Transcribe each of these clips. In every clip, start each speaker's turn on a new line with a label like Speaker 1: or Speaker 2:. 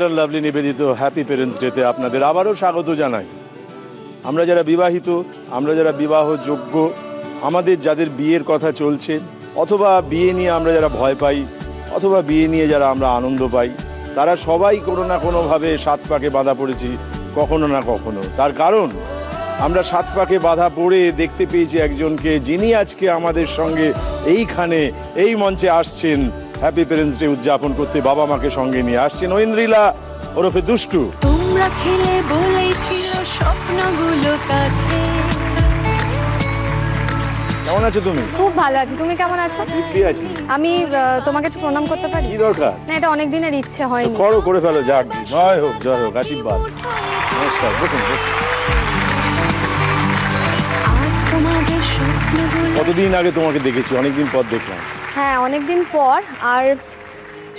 Speaker 1: And lovely নিবেদিত happy parents ডেতে আপনাদের আবারও স্বাগত জানাই। আমরা যারা বিবাহিত, আমরা যারা বিবাহযোগ্য, আমাদের যাদের বিয়ের কথা চলছে, অথবা বিয়ে নিয়ে আমরা যারা ভয় পাই, অথবা বিয়ে নিয়ে যারা আমরা আনন্দ পাই, তারা সবাই কোনো না কোনোভাবে সাত পাকে বাঁধা পড়েছি কখনো না কখনো। তার কারণ আমরা সাত পাকে বাঁধা পড়ে দেখতে পেয়েছি একজনকে, যিনি আজকে আমাদের সঙ্গে এইখানে এই মঞ্চে আসছেন হ্যাপি পেরেন্টস ডে উদযাপন করতে। বাবা মাকে সঙ্গে নিয়ে আসছেন ঐন্দ্রিলা ওরফে দুষ্টু।
Speaker 2: তোমরা ছিলে বলেই ছিল স্বপ্নগুলো কাছে।
Speaker 1: কেমন আছো তুমি?
Speaker 3: খুব ভালো আছি, তুমি কেমন আছো?
Speaker 1: দিব্যি আছি।
Speaker 3: আমি তোমাকে একটু প্রণাম করতে পারি?
Speaker 1: কি দরকার?
Speaker 3: না, এটা অনেক দিনের ইচ্ছে হয়নি।
Speaker 1: করো, করে ফেলো। যাক, জয় হোক, জয় হোক, আশীর্বাদ। নমস্কার। বসুন। কতদিন আগে তোমাকে দেখেছি? অনেকদিন পর দেখলাম।
Speaker 3: হ্যাঁ, অনেকদিন পর। আর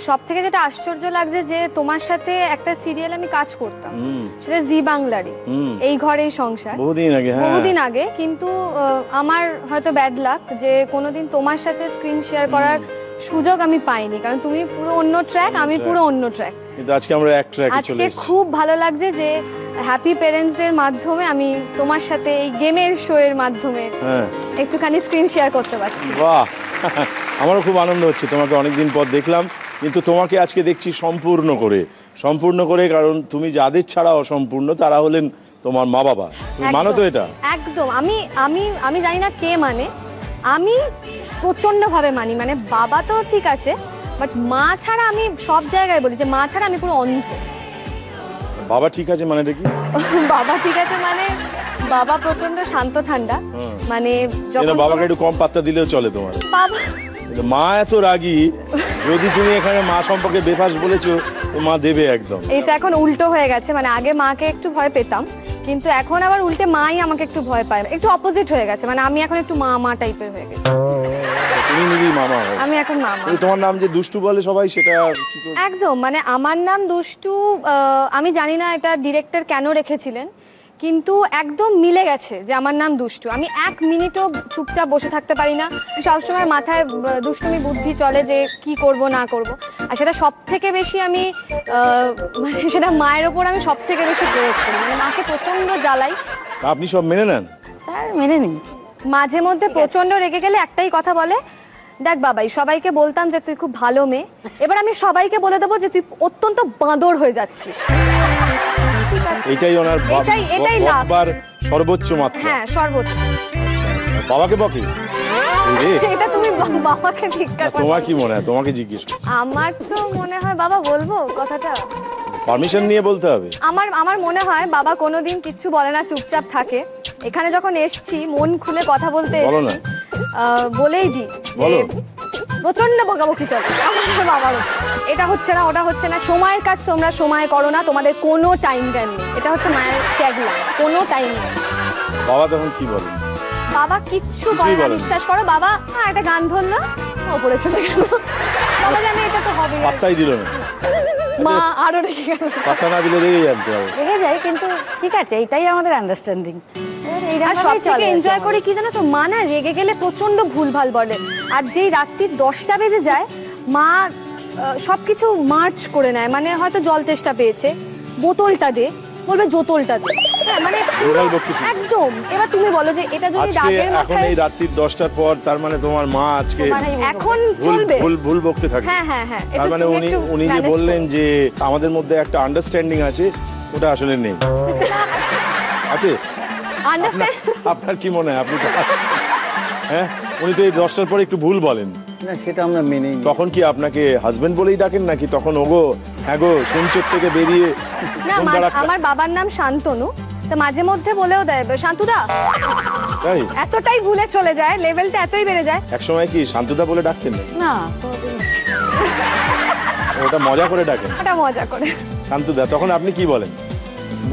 Speaker 3: সব থেকে যেটা আশ্চর্য লাগছে যে তোমার সাথে একটা সিরিয়াল আমি কাজ করতাম, সেটা জি বাংলারই, এই ঘরেই সংসার,
Speaker 1: বহুদিন আগে। হ্যাঁ,
Speaker 3: বহুদিন আগে। কিন্তু আমার হয়তো ব্যাড লাক যে কোনোদিন তোমার সাথে স্ক্রিন শেয়ার করার সুযোগ আমি পাইনি, কারণ তুমি পুরো অন্য ট্র্যাক, আমি পুরো অন্য ট্র্যাক।
Speaker 1: কিন্তু আজকে আমরা এক ট্র্যাকে চলে এসেছি।
Speaker 3: আজকে খুব ভালো লাগছে যে হ্যাপি পেরেন্টস ডে এর মাধ্যমে আমি তোমার সাথে এই গেমের শো এর মাধ্যমে একটুখানি স্ক্রিন শেয়ার করতে পারছি।
Speaker 1: বাহ, আমারও খুব আনন্দ হচ্ছে। তোমাকে অনেকদিন পর দেখলাম, কিন্তু তোমাকে আজকে দেখছি সম্পূর্ণ করে, কারণ তুমি যাদের ছাড়া অসম্পূর্ণ তারা হলেন তোমার মা বাবা। তুমি মানো তো এটা?
Speaker 3: একদম। আমি আমি আমি জানি না কে মানে, আমি প্রচন্ড ভাবে মানি। মানে বাবা তো ঠিক আছে, বাট মা ছাড়া আমি সব জায়গায় বলি যে মা ছাড়া আমি পুরো অন্ধ।
Speaker 1: বাবা ঠিক আছে মানে কি?
Speaker 3: বাবা ঠিক আছে মানে বাবা প্রচন্ড শান্ত ঠান্ডা। মানে যখন
Speaker 1: বাবাকে একটু কম পাত্তা দিলেও চলে তোমার।
Speaker 3: বাবা
Speaker 1: মা এত রাগী, যদি তুমি এখানে মা সম্পর্কে বেফাস বলেছো তো মা দেবে একদম।
Speaker 3: এটা এখন উল্টো হয়ে গেছে। মানে আগে মাকে একটু ভয় পেতাম, কিন্তু এখন আবার উল্টে মাই আমাকে একটু ভয় পায়। একটু অপোজিট হয়ে গেছে, মানে আমি এখন একটু মা টাইপের হয়ে গেছি।
Speaker 1: তুমি নিজেই মামা হও?
Speaker 3: আমি এখন মামা।
Speaker 1: তোমার নাম যে দুষ্টু বলে সবাই, সেটা
Speaker 3: একদম মানে আমার নাম দুষ্টু। আমি জানি না এটা ডিরেক্টর কেন রেখেছিলেন, কিন্তু একদম মিলে গেছে যে আমার নাম দুষ্টু। আমি এক মিনিটও চুপচাপ বসে থাকতে পারি না, সবসময় মাথায় দুষ্টুমি বুদ্ধি চলে যে কি করব না করব। আর সেটা সব থেকে বেশি আমি মানে সেটা মায়ের ওপর আমি সব থেকে বেশি প্রয়োগ করি। মানে মাকে প্রচন্ড জ্বালাই।
Speaker 1: আপনি সব মেনে নেন?
Speaker 3: মেনে নিই। মাঝে মধ্যে প্রচন্ড রেগে গেলে একটাই কথা বলে, দেখ বাবাই, সবাইকে বলতাম যে তুই খুব ভালো মেয়ে, এবার আমি সবাইকে বলে দেবো যে তুই অত্যন্ত বাঁদর হয়ে যাচ্ছিস।
Speaker 1: এটাই ওনার বকবার সর্বোচ্চ মাত্রা।
Speaker 3: হ্যাঁ, সর্বোচ্চ।
Speaker 1: বাবাকে বকে?
Speaker 3: এটা তুমি বাবাকে জিজ্ঞাসা করো।
Speaker 1: তোমার কি মনে হয়? তোমাকে জিজ্ঞেস করছি।
Speaker 3: আমার তো মনে হয় বাবা বলবো কথাটা,
Speaker 1: পারমিশন নিয়ে বলতে হবে।
Speaker 3: আমার মনে হয় বাবা কোনোদিন কিচ্ছু বলে না, চুপচাপ থাকে। এখানে যখন এসছি মন খুলে কথা বলতে এসছি, বলেই দি যে প্রচন্ড বকাবকি চলে আমার বাবার। এটা হচ্ছে না, ওটা হচ্ছে না, সময়ের কাজ তোমরা সময় করো না, তোমাদের কোনো টাইম নেই। এটা হচ্ছে মায়ের ট্যাগলাইন, কোনো টাইম নেই।
Speaker 1: বাবা তখন কি বলেন?
Speaker 3: বাবা কিচ্ছু বলে না, বিশ্বাস করো। বাবা একটা গান ধরলো, ওপরে চলে গেল। বাবা জানে এটা তো হবে,
Speaker 1: পাত্তাই দিল না।
Speaker 3: মা আরো রেগে গেল।
Speaker 1: পাত্তা না দিলে রেগে জানতে হবে,
Speaker 4: রেগে যায়, কিন্তু ঠিক আছে, এটাই আমাদের আন্ডারস্ট্যান্ডিং।
Speaker 3: আর সবথেকে এনজয় করি কি জানো তো, মা না রেগে গেলে প্রচন্ড ভুলভাল বলে। আর যেই রাত্রি 10টা বেজে যায়, মা সবকিছু মার্চ করে নেয়। মানে হয়তো জল তেষ্টা পেয়েছে, বোতলটা দে, বলবে জোতলটা দে। মানে একদম। এবার তুমি বলো যে এটা যদি রাগের মাথায়,
Speaker 1: এই রাত্রি 10টার পর, তার মানে তোমার মা আজকে
Speaker 3: এখন চলবে
Speaker 1: ভুল বকতে থাকে।
Speaker 3: হ্যাঁ হ্যাঁ হ্যাঁ।
Speaker 1: তার মানে উনি যে বললেন যে আমাদের মধ্যে একটা আন্ডারস্ট্যান্ডিং আছে, ওটা আসলে নেই। আছে? আপনার কি মনে হয়? আপনি হ্যাঁ, উনি তো এই 10টার পরে একটু ভুল বলেন
Speaker 5: না, সেটা আমরা মেনেই।
Speaker 1: তখন কি আপনাকে হাজবেন্ড বলেই ডাকেন নাকি তখন ওগো হ্যাঁ গো শুনচোর থেকে বেরিয়ে?
Speaker 3: না, আমার বাবার নাম শান্তনু, তো মাঝে মধ্যে বলেও দেয় শান্তুদা।
Speaker 1: তাই?
Speaker 3: এতটাই ভুলে চলে যায়, লেভেলটা এতই বেড়ে যায়।
Speaker 1: এক সময় কি শান্তুদা বলে ডাকতেন
Speaker 4: না?
Speaker 1: ওটা মজা করে ডাকেন?
Speaker 3: ওটা মজা করে
Speaker 1: শান্তুদা। তখন আপনি কি বলেন?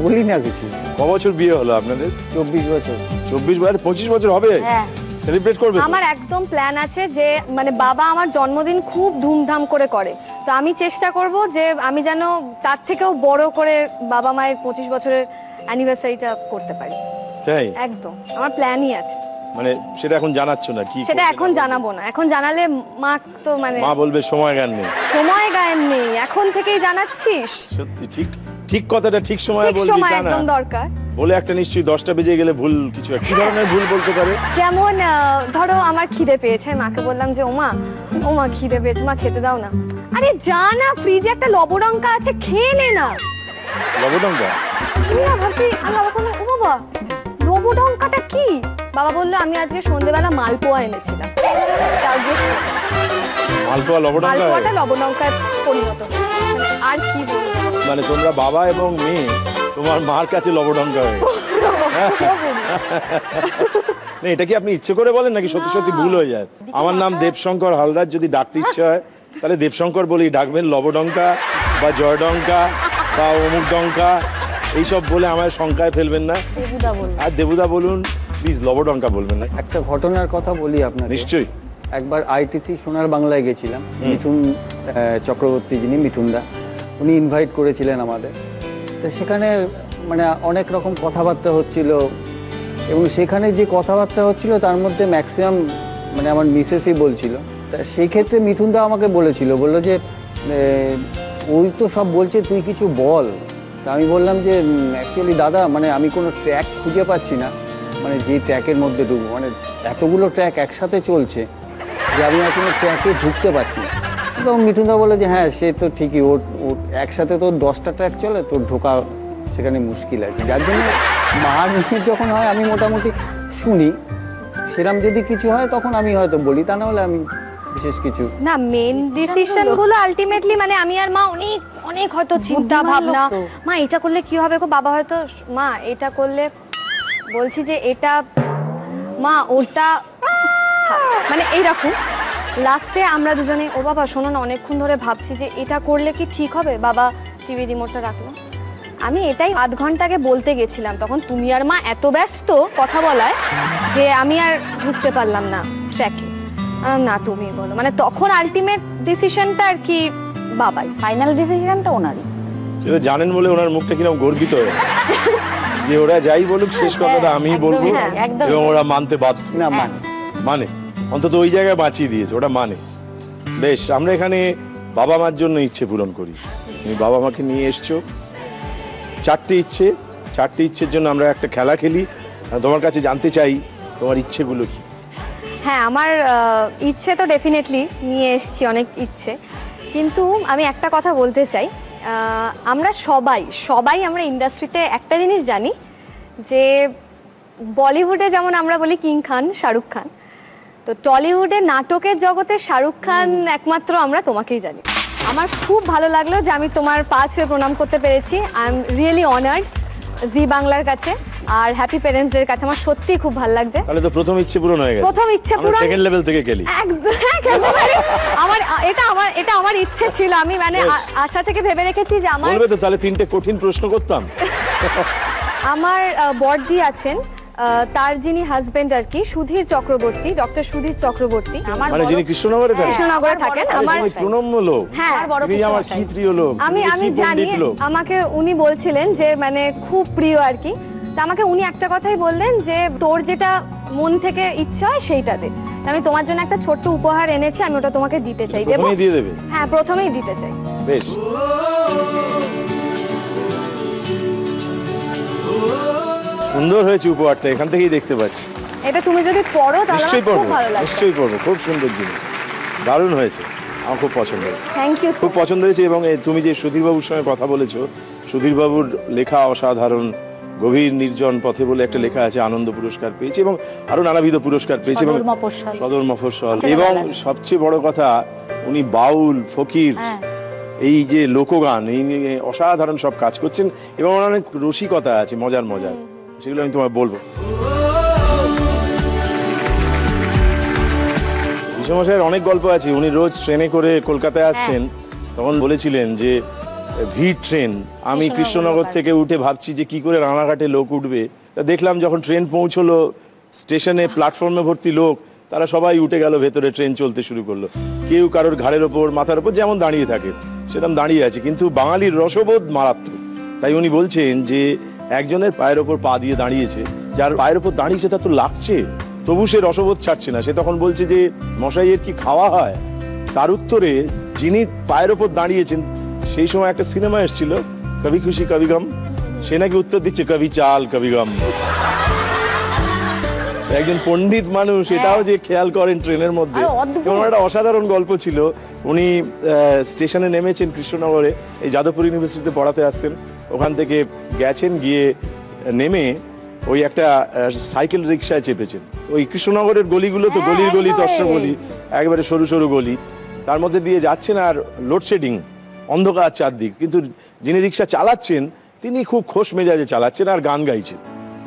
Speaker 5: বলি না কিছু।
Speaker 1: ক বছর বিয়ে হলো আপনাদের?
Speaker 5: 24 বছর।
Speaker 1: 24 বছর? 25 বছর হবে?
Speaker 4: হ্যাঁ।
Speaker 1: সেলিব্রেট করবে?
Speaker 3: আমার একদম প্ল্যান আছে যে মানে বাবা আমার জন্মদিন খুব ধুমধাম করে, তো আমি চেষ্টা করব যে আমি যেন তার থেকেও বড় করে বাবা মায়ের 25 বছরের অ্যানিভার্সারিটা করতে পারি।
Speaker 1: তাই?
Speaker 3: একদম আমার প্ল্যানই আছে।
Speaker 1: মানে সেটা এখন জানাচ্ছ না কি
Speaker 3: সেটা
Speaker 1: করবে
Speaker 3: এখন
Speaker 1: না?
Speaker 3: জানাবো না, এখন জানালে মা তো মানে
Speaker 1: মা বলবে সময় জ্ঞান নেই।
Speaker 3: সময় গায়েন নেই, এখন থেকেই জানাচ্ছিস।
Speaker 1: সত্যি ঠিক ঠিক কথাটা ঠিক সময়
Speaker 3: ঠিক
Speaker 1: বলবি
Speaker 3: সময়
Speaker 1: তা না
Speaker 3: একদম দরকার।
Speaker 1: বলে একটা নিশ্চয়ই 10টা বেজে গেলে ভুল কিছু কি ধরনের ভুল বলতে পারে?
Speaker 3: যেমন ধরো আমার খিদে পেয়েছে, মাকে বললাম যে ওমা খিদে পেয়েছে, মা খেতে দাও না। আরে যা না, ফ্রিজে একটা লবডঙ্কা আছে, খেয়ে নে না।
Speaker 1: লবডঙ্কা?
Speaker 3: আমি না ভাবছি, আমি বাবাকে বললাম, ও বাবা লবডঙ্কাটা কি? বাবা বললো আমি আজকে সন্ধ্যেবেলা মালপোয়া এনেছিলাম, চাল দিয়ে খেয়ে নাও।
Speaker 1: মালপোয়া লবডঙ্কা?
Speaker 3: মালপোয়াটা লবডঙ্কায় পরিণত হয়েছে। মানে আর কি বলবো,
Speaker 1: মানে তোমরা বাবা এবং মেয়ে তোমার মার কাছে লবডঙ্কা হয়ে না, এটা কি আপনি ইচ্ছে করে বলেন নাকি সত্যি সত্যি ভুল হয়ে যায়? আমার নাম দেবশঙ্কর হালদার, যদি ডাকতে ইচ্ছে হয় তাহলে দেবশঙ্কর বলেই ডাকবেন। লবডঙ্কা বা জয়ডঙ্কা বা অমুক ডঙ্কা এইসব বলে আমার শঙ্কায় ফেলবেন না।
Speaker 4: দেবুদা বলবো।
Speaker 1: আর দেবুদা বলুন প্লিজ, লবডঙ্কা বলবেন না।
Speaker 5: একটা ঘটনার কথা বলি আপনাকে।
Speaker 1: নিশ্চয়ই।
Speaker 5: একবার আইটিসি সোনার বাংলায় গেছিলাম, মিথুন চক্রবর্তী যিনি মিথুনদা, উনি ইনভাইট করেছিলেন আমাদের। তো সেখানে মানে অনেক রকম কথাবার্তা হচ্ছিল, এবং সেখানে যে কথাবার্তা হচ্ছিল তার মধ্যে ম্যাক্সিমাম মানে আমার মিসেসই বলছিল। তা সেই ক্ষেত্রে মিথুনদা আমাকে বললো যে ওই তো সব বলছে, তুই কিছু বল। তা আমি বললাম যে অ্যাকচুয়ালি দাদা, মানে আমি কোনো ট্র্যাক খুঁজে পাচ্ছি না, মানে যে ট্র্যাকের মধ্যে ঢুকবো, মানে এতগুলো ট্র্যাক একসাথে চলছে যে আমি আর কোনো ট্র্যাকে ঢুকতে পারছি না। তখন মিথুনদা বলে যে হ্যাঁ সে তো ঠিকই, ওর একসাথে তোর 10টা ট্র্যাক চলে, তোর ঢোকা সেখানে মুশকিল আছে। যার জন্য মার নিয়ে যখন হয় আমি মোটামুটি শুনি, সেরকম যদি কিছু হয় তখন আমি হয়তো বলি, তা না হলে আমি বিশেষ কিছু
Speaker 3: না। মেন ডিসিশন গুলো আলটিমেটলি মানে আমি আর মা অনেক অনেক হয়তো চিন্তা ভাবনা, মা এটা করলে কি হবে গো, বাবা হয়তো মা এটা করলে, বলছি যে এটা, মা ওটা, মানে এইরকম। লাস্টে আমরা দুজনে, ও বাবা শোনো না, অনেকক্ষণ ধরে ভাবছি যে এটা করলে কি ঠিক হবে। বাবা টিভি রিমোটটা রাখলো। আমি এটাই আধ ঘন্টা আগে বলতে গেছিলাম, তখন তুমি আর মা এত ব্যস্ত কথা বলায় যে আমি আর ঢুকতে পারলাম না ট্র্যাকে। না তুমি বলো, মানে তখন আলটিমেট ডিসিশনটা আর কি বাবাই,
Speaker 4: ফাইনাল ডিসিশনটা ওনারই।
Speaker 1: সেটা জানেন বলে ওনার মুখটা কিরকম গর্বিত হয়ে যে ওরা যাই বলুক শেষ কথাটা আমিই বলবো, এবং ওরা মানতে বাধ্য।
Speaker 5: না
Speaker 1: মানে অন্তত ওই জায়গায় বাঁচিয়ে দিয়েছে, ওটা মানে। বেশ, আমরা এখানে বাবা মার জন্য ইচ্ছে পূরণ করি। তুমি বাবা মাকে নিয়ে এসছো, 4টে ইচ্ছের জন্য আমরা একটা খেলা খেলি। তোমার কাছে জানতে চাই তোমার ইচ্ছেগুলো কি?
Speaker 3: হ্যাঁ, আমার ইচ্ছে তো ডেফিনেটলি নিয়ে এসছি, অনেক ইচ্ছে। কিন্তু আমি একটা কথা বলতে চাই, আমরা সবাই আমরা ইন্ডাস্ট্রিতে একটা জিনিস জানি যে বলিউডে যেমন আমরা বলি কিং খান শাহরুখ খান, তো টলিউডে নাটকের জগতে শাহরুখ খান একমাত্র আমরা তোমাকেই জানি। আমার খুব ভালো লাগলো যে আমি তোমার পা ছুঁয়ে প্রণাম করতে পেরেছি। আই এম রিয়েলি অনার্ড জি বাংলার কাছে আর হ্যাপি প্যারেন্টস ডের কাছে। আমার সত্যি খুব ভালো লাগছে।
Speaker 1: তাহলে তো প্রথম ইচ্ছে পূরণ হয়ে গেছে।
Speaker 3: প্রথম ইচ্ছে পূরণ,
Speaker 1: সেকেন্ড লেভেল থেকে খেলি।
Speaker 3: এটা আমার ইচ্ছে ছিল। আমি মানে আশা থেকে ভেবে রেখেছি যে আমার
Speaker 1: বলবে তো, তাহলে 3টে কঠিন প্রশ্ন করতাম।
Speaker 3: আমার বড়দি আছেন, তার যিনি হাজবেন্ড আর কি, সুধীর চক্রবর্তী, ডক্টর সুধীর চক্রবর্তী,
Speaker 1: মানে যিনি কৃষ্ণনগরে থাকেন।
Speaker 3: কৃষ্ণনগরে থাকেন। আমার
Speaker 1: প্রণম্য লোক,
Speaker 3: হ্যাঁ,
Speaker 1: তিনি আমার কি প্রিয় লোক।
Speaker 3: আমি জানি, আমাকে উনি বলছিলেন যে মানে খুব প্রিয় আর কি। তা আমাকে উনি একটা কথাই বললেন যে তোর যেটা মন থেকে ইচ্ছা হয় সেইটা দে। আমি তোমার জন্য একটা ছোট্ট উপহার এনেছি, আমি ওটা তোমাকে দিতে চাই। দেবো?
Speaker 1: প্রথমেই দিয়ে দেবে?
Speaker 3: হ্যাঁ, প্রথমেই দিতে চাই।
Speaker 1: বেশ, সুন্দর হয়েছে উপহারটা, এখান থেকেই দেখতে পাচ্ছি।
Speaker 3: এটা তুমি যদি পড়ো তাহলে
Speaker 1: নিশ্চয়ই
Speaker 3: খুব
Speaker 1: পড়বো,
Speaker 3: ভালো লাগবে।
Speaker 1: নিশ্চয়ই পড়বো। খুব সুন্দর জিনিস, দারুণ হয়েছে, আমার খুব পছন্দ হয়েছে।
Speaker 3: থ্যাংক ইউ,
Speaker 1: খুব পছন্দ হয়েছে। এবং তুমি যে সুধীরবাবুর সঙ্গে কথা বলেছো, সুধীরবাবুর লেখা অসাধারণ। গভীর নির্জন পথে বলে একটা লেখা আছে, আনন্দ পুরস্কার পেয়েছে এবং আরো নানাবিধ পুরস্কার পেয়েছে। এবং সদর মফস্বল, এবং সবচেয়ে বড় কথা উনি বাউল ফকির, এই যে লোকগান, এই নিয়ে অসাধারণ সব কাজ করছেন এবং ওনার অনেক রসিকতা আছে, মজার সেগুলো আমি তোমায় বলবো। বিশ্বমশাইয়ের অনেক গল্প আছে। উনি রোজ ট্রেনে করে কলকাতায় আসতেন, তখন বলেছিলেন যে ভিড় ট্রেন, আমি কৃষ্ণনগর থেকে উঠে ভাবছি যে কি করে রানাঘাটে লোক উঠবে। তা দেখলাম যখন ট্রেন পৌঁছলো স্টেশনে, প্ল্যাটফর্মে ভর্তি লোক, তারা সবাই উঠে গেল ভেতরে, ট্রেন চলতে শুরু করলো। কেউ কারোর ঘাড়ের ওপর, মাথার ওপর যেমন দাঁড়িয়ে থাকে সেরকম দাঁড়িয়ে আছে, কিন্তু বাঙালির রসবোধ মারাত্মক। তাই উনি বলছেন যে একজনের পায়ের ওপর পা দিয়ে দাঁড়িয়েছে, যার পায়ের ওপর দাঁড়িয়েছে তার তো লাগছে, তবু সে রসবোধ ছাড়ছে না। সে তখন বলছে যে মশাইয়ের কি খাওয়া হয়? তার উত্তরে যিনি পায়ের ওপর দাঁড়িয়েছেন, সেই সময় একটা সিনেমা এসেছিল কবি খুশি কবি গম, সে নাকি উত্তর দিচ্ছে কবি চাল কবি গম। একজন পণ্ডিত মানুষ এটাও যে খেয়াল করেন ট্রেনের মধ্যে। এবং একটা অসাধারণ গল্প ছিল, উনি স্টেশনে নেমেছেন কৃষ্ণনগরে, এই যাদবপুর ইউনিভার্সিটিতে পড়াতে আসছেন, ওখান থেকে গেছেন, গিয়ে নেমে ওই একটা সাইকেল রিক্সায় চেপেছেন। ওই কৃষ্ণনগরের গলিগুলো তো গলির গলি তস্য গলি, একেবারে সরু সরু গলি, তার মধ্যে দিয়ে যাচ্ছেন আর লোডশেডিং, অন্ধকার চারদিক, কিন্তু যিনি রিক্সা চালাচ্ছেন তিনি খুব খোশ মেজাজে চালাচ্ছেন আর গান গাইছেন।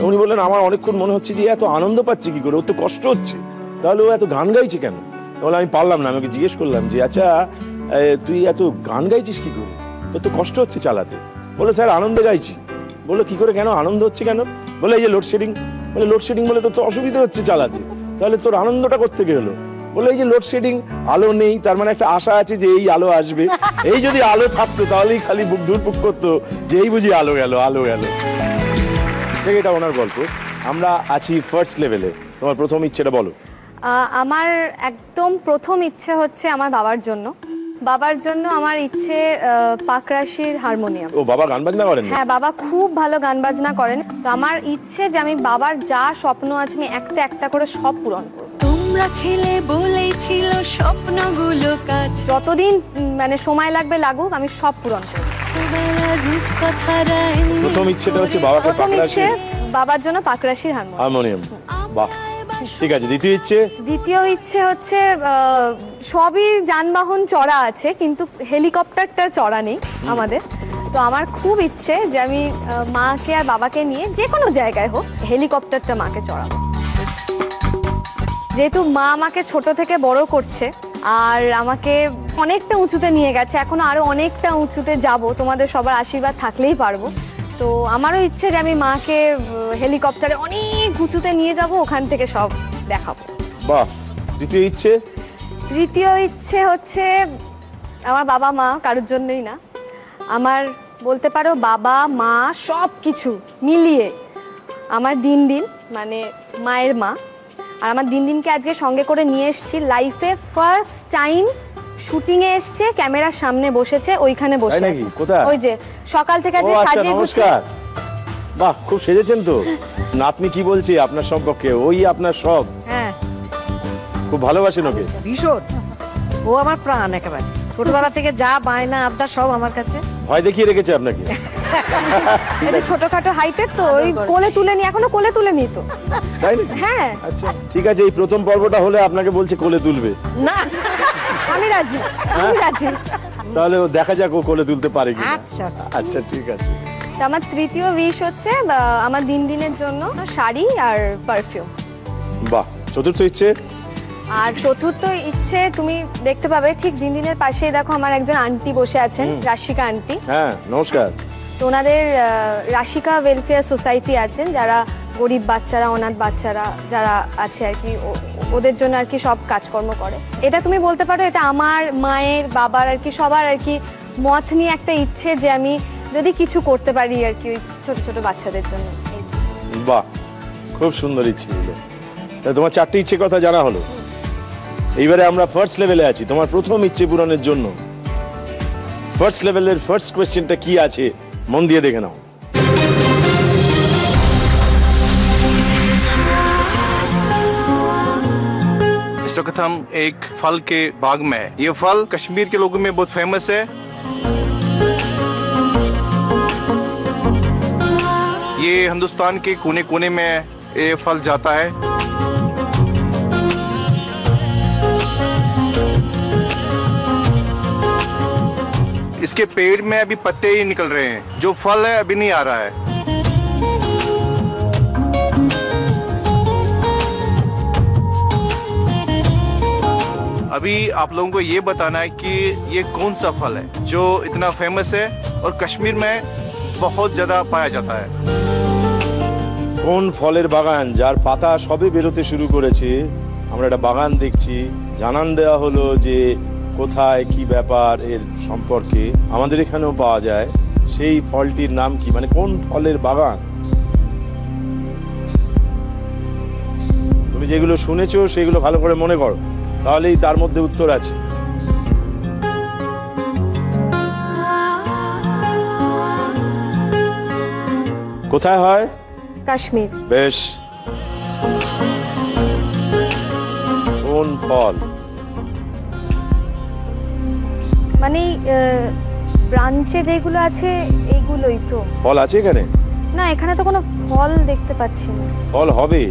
Speaker 1: উনি বললেন আমার অনেকক্ষণ মনে হচ্ছে যে এত আনন্দ পাচ্ছে কি করে, ওর তো কষ্ট হচ্ছে, তাহলে ও এত গান গাইছে কেন? তাহলে আমি পারলাম না, আমাকে জিজ্ঞেস করলাম যে আচ্ছা তুই এত গান গাইছিস কি করে, তোর তো কষ্ট হচ্ছে চালাতে? বলে স্যার আনন্দে গাইছি। বললো কি করে, কেন আনন্দ হচ্ছে কেন? বলে এই যে লোডশেডিং। বলে লোডশেডিং বলে তো অসুবিধা হচ্ছে চালাতে, তাহলে তোর আনন্দটা কোত্থেকে হলো? বলে এই যে লোডশেডিং, আলো নেই, তার মানে একটা আশা আছে যে এই আলো আসবে, এই যদি আলো থাকতো তাহলেই খালি বুক ধুরপুক করতো যে এই বুঝি আলো গেল আলো গেল। এটা ওনার গল্প। আমরা আছি ফার্স্ট লেভেলে। তোমার প্রথম ইচ্ছেটা বলো।
Speaker 3: আমার একদম প্রথম ইচ্ছে হচ্ছে আমার বাবার জন্য। বাবার জন্য আমার ইচ্ছে পাকরাশির হারমোনিয়াম।
Speaker 1: ও বাবা গান বাজনা করেন?
Speaker 3: হ্যাঁ, বাবা খুব ভালো গান বাজনা করেন। তো আমার ইচ্ছে যে আমি বাবার যা স্বপ্ন আছে আমি একটা একটা করে সব পূরণ করব।
Speaker 2: তোমরা ছেলে বলেই ছিল স্বপ্নগুলো কাজ,
Speaker 3: যতদিন মানে সময় লাগবে লাগুক, আমি সব পূরণ করব।
Speaker 1: প্রথম ইচ্ছেটা হচ্ছে বাবাকে
Speaker 3: প্রথম ইচ্ছে
Speaker 1: পাকরাশির
Speaker 3: বাবার জন্য পাকরাশির হারমোনিয়াম।
Speaker 1: বাহ, ঠিক আছে। দ্বিতীয় ইচ্ছে?
Speaker 3: দ্বিতীয় ইচ্ছে হচ্ছে সবই যানবাহন চড়া আছে, কিন্তু হেলিকপ্টারটা চড়া নেই আমাদের। তো আমার খুব ইচ্ছে যে আমি মাকে আর বাবাকে নিয়ে যে কোনো জায়গায় হোক হেলিকপ্টারটা মাকে চড়াবো। যেহেতু মা আমাকে ছোট থেকে বড় করছে আর আমাকে অনেকটা উঁচুতে নিয়ে গেছে, এখনো আরো অনেকটা উঁচুতে যাব, তোমাদের সবার আশীর্বাদ থাকলেই পারবো। তো আমারও ইচ্ছে যে আমি মাকে হেলিকপ্টারে অনেক উঁচুতে নিয়ে যাব, ওখান থেকে সব দেখাবো।
Speaker 1: বাহ। তৃতীয় ইচ্ছে?
Speaker 3: তৃতীয় ইচ্ছে হচ্ছে আমার বাবা মা কারোর জন্যই না, আমার বলতে পারো বাবা মা সব কিছু মিলিয়ে আমার দিন দিন, মানে মায়ের মা, আর আমার দিন দিনকে আজকে সঙ্গে করে নিয়ে এসেছি। লাইফে ফার্স্ট টাইম শুটিংয়ে এসছে, ক্যামেরার সামনে বসেছে, ওইখানে বসে আছে। ওই যে সকাল থেকে আজকে সাজিয়ে গুছিয়ে।
Speaker 1: বাহ, খুব সেজেছেন তো। নাতনি কি বলছে আপনার সম্পর্কে? ওই আপনার সব?
Speaker 6: হ্যাঁ,
Speaker 1: খুব ভালোবাসেন ওকে?
Speaker 6: ভীষণ। ও আমার প্রাণ একেবারে। ছোটবেলা থেকে যা বায়না আবদার সব আমার কাছে।
Speaker 1: ভয় দেখিয়ে রেখেছে আপনাকে?
Speaker 3: এটা ছোটখাটো হাইটের তো, ওই কোলে তুলে নি, এখনো কোলে তুলে নি তো।
Speaker 1: তাই নাকি?
Speaker 3: হ্যাঁ।
Speaker 1: আচ্ছা ঠিক আছে, এই প্রথম পর্বটা হলে আপনাকে বলছে কোলে তুলবে।
Speaker 6: না,
Speaker 3: আমি রাজি, আমি রাজি।
Speaker 1: তাহলে ও দেখা যাক ও কোলে তুলতে পারে কি।
Speaker 6: আচ্ছা আচ্ছা
Speaker 1: আচ্ছা ঠিক আছে।
Speaker 3: আমার তৃতীয় উইশ হচ্ছে আমার দিন দিনের জন্য শাড়ি আর পারফিউম।
Speaker 1: বাহ। চতুর্থ ইচ্ছে?
Speaker 3: আর চতুর্থ ইচ্ছে তুমি দেখতে পাবে ঠিক দিন দিনের পাশেই, দেখো আমার একজন আন্টি বসে আছেন, রাশিকা আন্টি।
Speaker 1: হ্যাঁ নমস্কার।
Speaker 3: তো ওনাদের রাশিকা ওয়েলফেয়ার সোসাইটি আছেন, যারা গরিব বাচ্চারা, অনাথ বাচ্চারা যারা আছে আর কি, ওদের জন্য আর কি সব কাজকর্ম করে। এটা তুমি বলতে পারো এটা আমার মায়ের বাবার আর কি সবার আর কি মত নিয়ে একটা ইচ্ছে যে আমি যদি কিছু করতে পারি আর কি ওই ছোট ছোট বাচ্চাদের জন্য।
Speaker 1: বাহ, খুব সুন্দর ইচ্ছে হলো। তোমার চারটি ইচ্ছে কথা জানা হলো। এইবারে আমরা ফার্স্ট লেভেলে আছি তোমার প্রথম ইচ্ছে পূরণের জন্য। ফার্স্ট লেভেলের ফার্স্ট কোয়েশ্চেনটা কি আছে মন দিয়ে দেখে নাও।
Speaker 7: इस वक्त हम एक फल के बाग में हैं। ये फल कश्मीर के लोगों में बहुत फेमस है। ये हिंदुस्तान के कोने कोने में ये फल जाता है। इसके पेड़ में अभी पत्ते ही निकल रहे हैं, जो फल है अभी नहीं आ रहा है। अभी आप लोगों को ये बताना है कि ये कौन सा फल है जो इतना फेमस है और कश्मीर में बहुत ज्यादा पाया जाता है।
Speaker 1: কোন ফলের বাগান যার পাতা সবে বেরোতে শুরু করেছে, আমরা একটা বাগান দেখছি, জানান দেওয়া হলো যে কোথায় কি ব্যাপার এর সম্পর্কে, আমাদের এখানেও পাওয়া যায়। সেই ফলটির নাম কি, মানে কোন ফলের বাগান? তুমি যেগুলো শুনেছো সেগুলো ভালো করে মনে করো, তাহলেই তার মধ্যে উত্তর আছে। কোথায় হয়?
Speaker 3: কাশ্মীর।
Speaker 1: বেশ। কোন ফল?
Speaker 3: মানে ব্রাঞ্চে যেগুলো আছে এইগুলোই তো।
Speaker 1: ফল আছে এখানে?
Speaker 3: না, এখানে তো কোনো ফল দেখতে পাচ্ছি না।
Speaker 1: ফল হবে,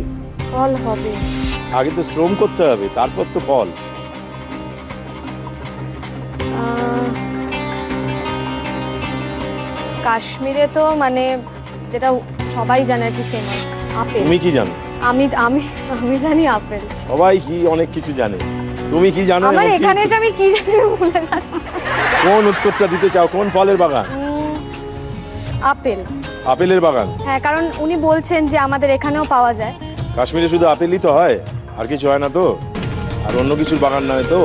Speaker 3: ফল হবে।
Speaker 1: আগে তো শ্রম করতে হবে, তারপর তো ফল।
Speaker 3: কাশ্মীরে তো মানে যেটা সবাই জানে আর কি ফেমাস, আপেল।
Speaker 1: তুমি কি জানো?
Speaker 3: আমি আমি আমি জানি আপেল।
Speaker 1: সবাই কি অনেক কিছু জানে, তুমি কি জানো?
Speaker 3: আমার
Speaker 1: এমন কি?
Speaker 3: এখানে যে আমি কি জানি ভুলে যাচ্ছি।
Speaker 1: কোন উত্তরটা দিতে চাও? কোন ফলের বাগান?
Speaker 3: আপেল।
Speaker 1: আপেলের বাগান?
Speaker 3: হ্যাঁ, কারণ উনি বলছেন যে আমাদের এখানেও পাওয়া যায়।
Speaker 1: কাশ্মীরে শুধু আপেলই তো হয়, আর কিছু হয় না তো? আর অন্য কিছুর বাগান নয় তো?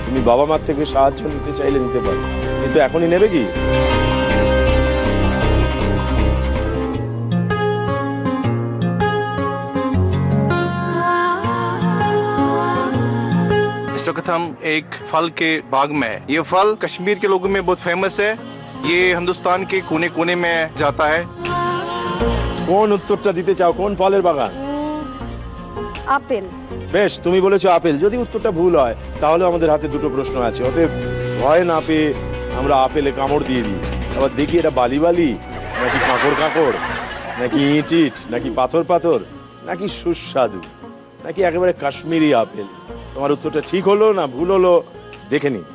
Speaker 1: তুমি বাবা মার থেকে সাহায্য নিতে চাইলে নিতে পারো, কিন্তু এখনই নেবে কি?
Speaker 7: इस वक्त हम एक फल के बाग में, ये फल कश्मीर के लोगों में बहुत फेमस है, ये हिंदुस्तान के कोने कोने में जाता है।
Speaker 1: কোন উত্তরটা দিতে চাও? কোন ফলের বাগান?
Speaker 3: আপেল।
Speaker 1: বেশ, তুমি বলেছো আপেল। যদি উত্তরটা ভুল হয় তাহলে আমাদের হাতে দুটো প্রশ্ন আছে, অতএব ভয় না পেয়ে আমরা আপেলে কামড় দিয়ে দিই। আবার দেখি এটা বালি বালি নাকি কাঁকড় কাঁকড়, নাকি ইট ইট, নাকি পাথর পাথর, নাকি সুস্বাদু, নাকি একেবারে কাশ্মীরি আপেল। তোমার উত্তরটা ঠিক হলো না ভুল হলো দেখে নিই।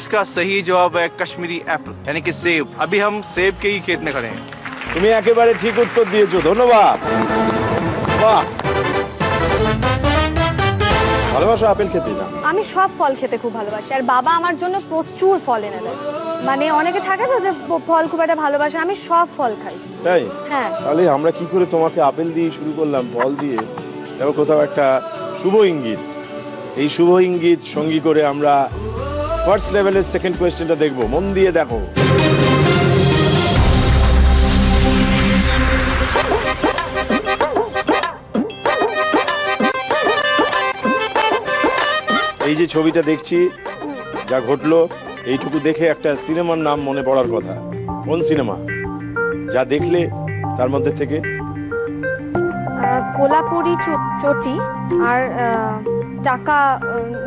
Speaker 7: इसका सही जवाब है कश्मीरी एप्पल, यानी कि सेब। अभी हम सेब के ही खेत में खड़े हैं।
Speaker 1: তুমি একেবারে ঠিক উত্তর দিয়েছো, ধন্যবাদ। বাহ, ভালোবাসো আপেল খেতে? না,
Speaker 3: আমি সব ফল খেতে খুব ভালোবাসি, আর বাবা আমার জন্য প্রচুর ফল এনে দেয়। মানে অনেকে থাকে তো যে ফল খুব একটা ভালোবাসে, আমি সব ফল খাই।
Speaker 1: তাই?
Speaker 3: হ্যাঁ।
Speaker 1: তাহলে আমরা কি করে তোমাকে আপেল দিয়ে শুরু করলাম, ফল দিয়ে? দেখো, কোথাও একটা শুভ ইঙ্গিত। এই শুভ ইঙ্গিত সঙ্গী করে আমরা ফার্স্ট লেভেলের সেকেন্ড কোয়েশ্চেনটা দেখবো। মন দিয়ে দেখো। এই যে ছবিটা দেখছি, যা ঘটলো এইটুকু দেখে একটা সিনেমার নাম মনে পড়ার কথা। কোন সিনেমা? যা দেখলে তার মধ্যে থেকে?
Speaker 3: কোলাপুরি চটি আর টাকা,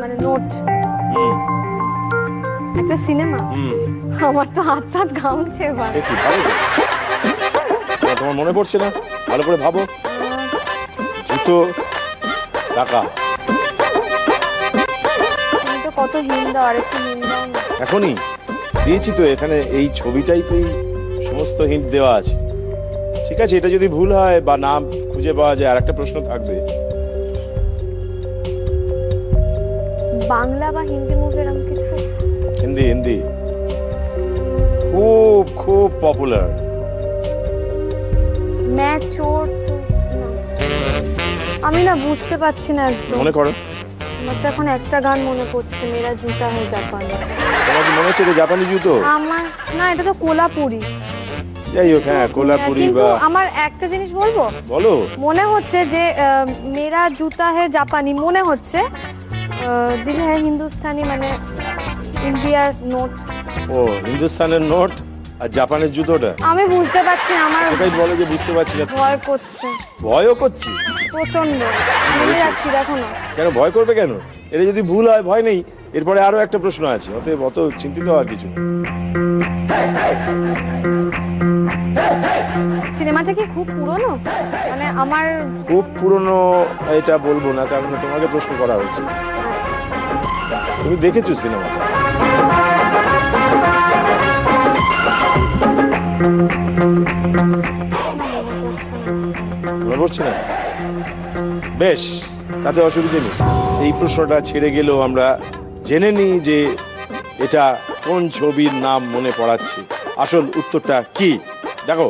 Speaker 3: মানে নোট, একটা সিনেমা। আমার তো হাত হাত ঘামছে।
Speaker 1: কি ভালো তো? তোমার মনে পড়ছে না? ভালো করে ভাবো। জুতো, টাকা।
Speaker 3: তুমি তো কত হিন্দ দাও, আর একটু হিন্দ দাও না।
Speaker 1: এখনই দিয়েছি তো, এখানে এই ছবিটাইতেই সমস্ত হিন্ট দেওয়া আছে। ঠিক আছে, এটা যদি ভুল হয় বা নাম খুঁজে পাওয়া যায়, আর একটা প্রশ্ন থাকবে।
Speaker 3: বাংলা বা হিন্দি মুভি এরকম কিছু?
Speaker 1: হিন্দি, হিন্দি খুব খুব পপুলার।
Speaker 3: मैं चोर तो না। আমি না বুঝতে পারছি না একদম।
Speaker 1: মনে করো।
Speaker 3: আমার তো এখন একটা গান মনে পড়ছে, মেরা জুতা है জাপানি।
Speaker 1: তোমার কি মনে হচ্ছে এটা জাপানি জুতো?
Speaker 3: আমার না, এটা তো কোলাপুরি।
Speaker 1: যাই হোক, হ্যাঁ কোলাপুরি।
Speaker 3: কিন্তু
Speaker 1: বা
Speaker 3: আমার একটা জিনিস বলবো,
Speaker 1: বলো।
Speaker 3: মনে হচ্ছে যে মেরা জুতা হে জাপানি, মনে হচ্ছে দিল হে হিন্দুস্তানি, মানে ইন্ডিয়ার নোট।
Speaker 1: ও, হিন্দুস্তানের নোট আর জাপানের জুতোটা?
Speaker 3: আমি বুঝতে পারছি না, আমার
Speaker 1: সেটাই বলো যে বুঝতে পারছি না।
Speaker 3: ভয় করছে।
Speaker 1: ভয়ও করছি
Speaker 3: প্রচন্ড ভেঙে যাচ্ছি, দেখো না।
Speaker 1: কেন ভয় করবে কেন? এটা যদি ভুল হয় ভয় নেই, এরপরে আরো একটা প্রশ্ন আছে, অতএব অত চিন্তিত হওয়ার কিছু নেই।
Speaker 3: সিনেমাটা কি খুব পুরনো? মানে আমার
Speaker 1: খুব পুরনো এটা বলবো না, কারণ তোমাকে প্রশ্ন করা হয়েছে।
Speaker 3: আচ্ছা,
Speaker 1: তুমি দেখেছো সিনেমাটা? মনে পড়ছে না? বেশ, তাতে অসুবিধে নেই। এই প্রশ্নটা ছেড়ে গেলেও আমরা জেনে নিই যে এটা কোন ছবির নাম মনে পড়াচ্ছে। আসল উত্তরটা কি দেখো।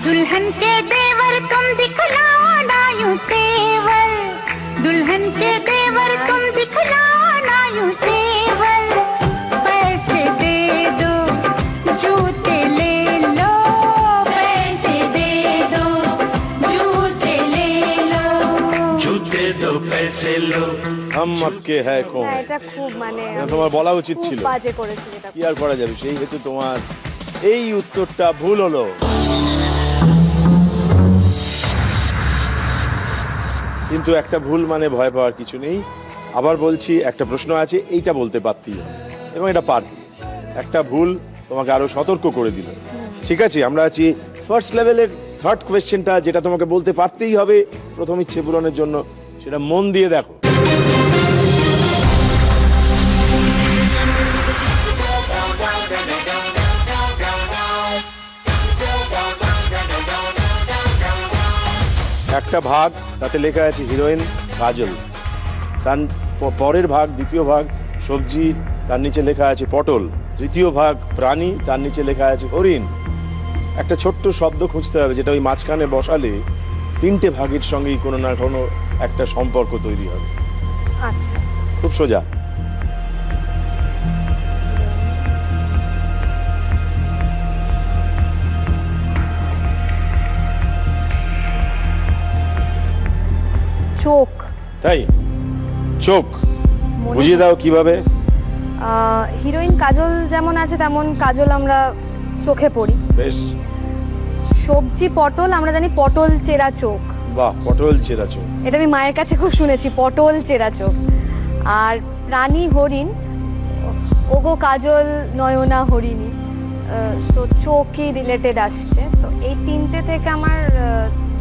Speaker 2: दुल्हन के देवर तुम दिखलाओ ना यूं के देवर तुम दिखलाओ ना यूं तेवर, पैसे दे दो जूते ले लो, पैसे दे दो जूते ले लो,
Speaker 8: जूते दो पैसे लो।
Speaker 1: हम आपके হ্যায় কौন
Speaker 3: না, এটা খুব মানে
Speaker 1: এটা তোমার বলা উচিত
Speaker 3: খুব
Speaker 1: ছিল।
Speaker 3: বাজে করেছি এটা।
Speaker 1: কি আর করা যাবে, সেই হেতু তোমার এই উত্তরটা ভুল হলো। কিন্তু একটা ভুল মানে ভয় পাওয়ার কিছু নেই। আবার বলছি, একটা প্রশ্ন আছে, এইটা বলতে পারতেই হবে এবং এটা পারবে। একটা ভুল তোমাকে আরো সতর্ক করে দিল। ঠিক আছে, আমরা আছি ফার্স্ট লেভেলের থার্ড কোয়েশ্চেনটা, যেটা তোমাকে বলতে পারতেই হবে প্রথম ইচ্ছে পূরণের জন্য। সেটা মন দিয়ে দেখো। একটা ভাগ, তাতে লেখা আছে হিরোইন কাজল। তার পরের ভাগ, দ্বিতীয় ভাগ সবজি, তার নিচে লেখা আছে পটল। তৃতীয় ভাগ প্রাণী, তার নিচে লেখা আছে হরিণ। একটা ছোট্ট শব্দ খুঁজতে হবে যেটা ওই মাঝখানে বসালে তিনটে ভাগের সঙ্গেই কোনো না কোনো একটা সম্পর্ক তৈরি হবে।
Speaker 3: আচ্ছা,
Speaker 1: খুব সোজা।
Speaker 3: চোখ।
Speaker 1: তাই চোখ
Speaker 3: মনে
Speaker 1: বুঝিয়ে দাও
Speaker 3: হচ্ছে।
Speaker 1: কিভাবে।
Speaker 3: হিরোইন কাজল যেমন আছে তেমন কাজল আমরা চোখে পড়ি।
Speaker 1: বেশ,
Speaker 3: সবজি পটল, আমরা জানি পটল চেরা চোখ।
Speaker 1: বাহ, পটল চেরা চোখ।
Speaker 3: এটা আমি মায়ের কাছে খুব শুনেছি, পটল চেরা চোখ। আর প্রাণী হরিণ, ওগো কাজল নয়না হরিণী, সো চোখই রিলেটেড আসছে। তো এই তিনটে থেকে আমার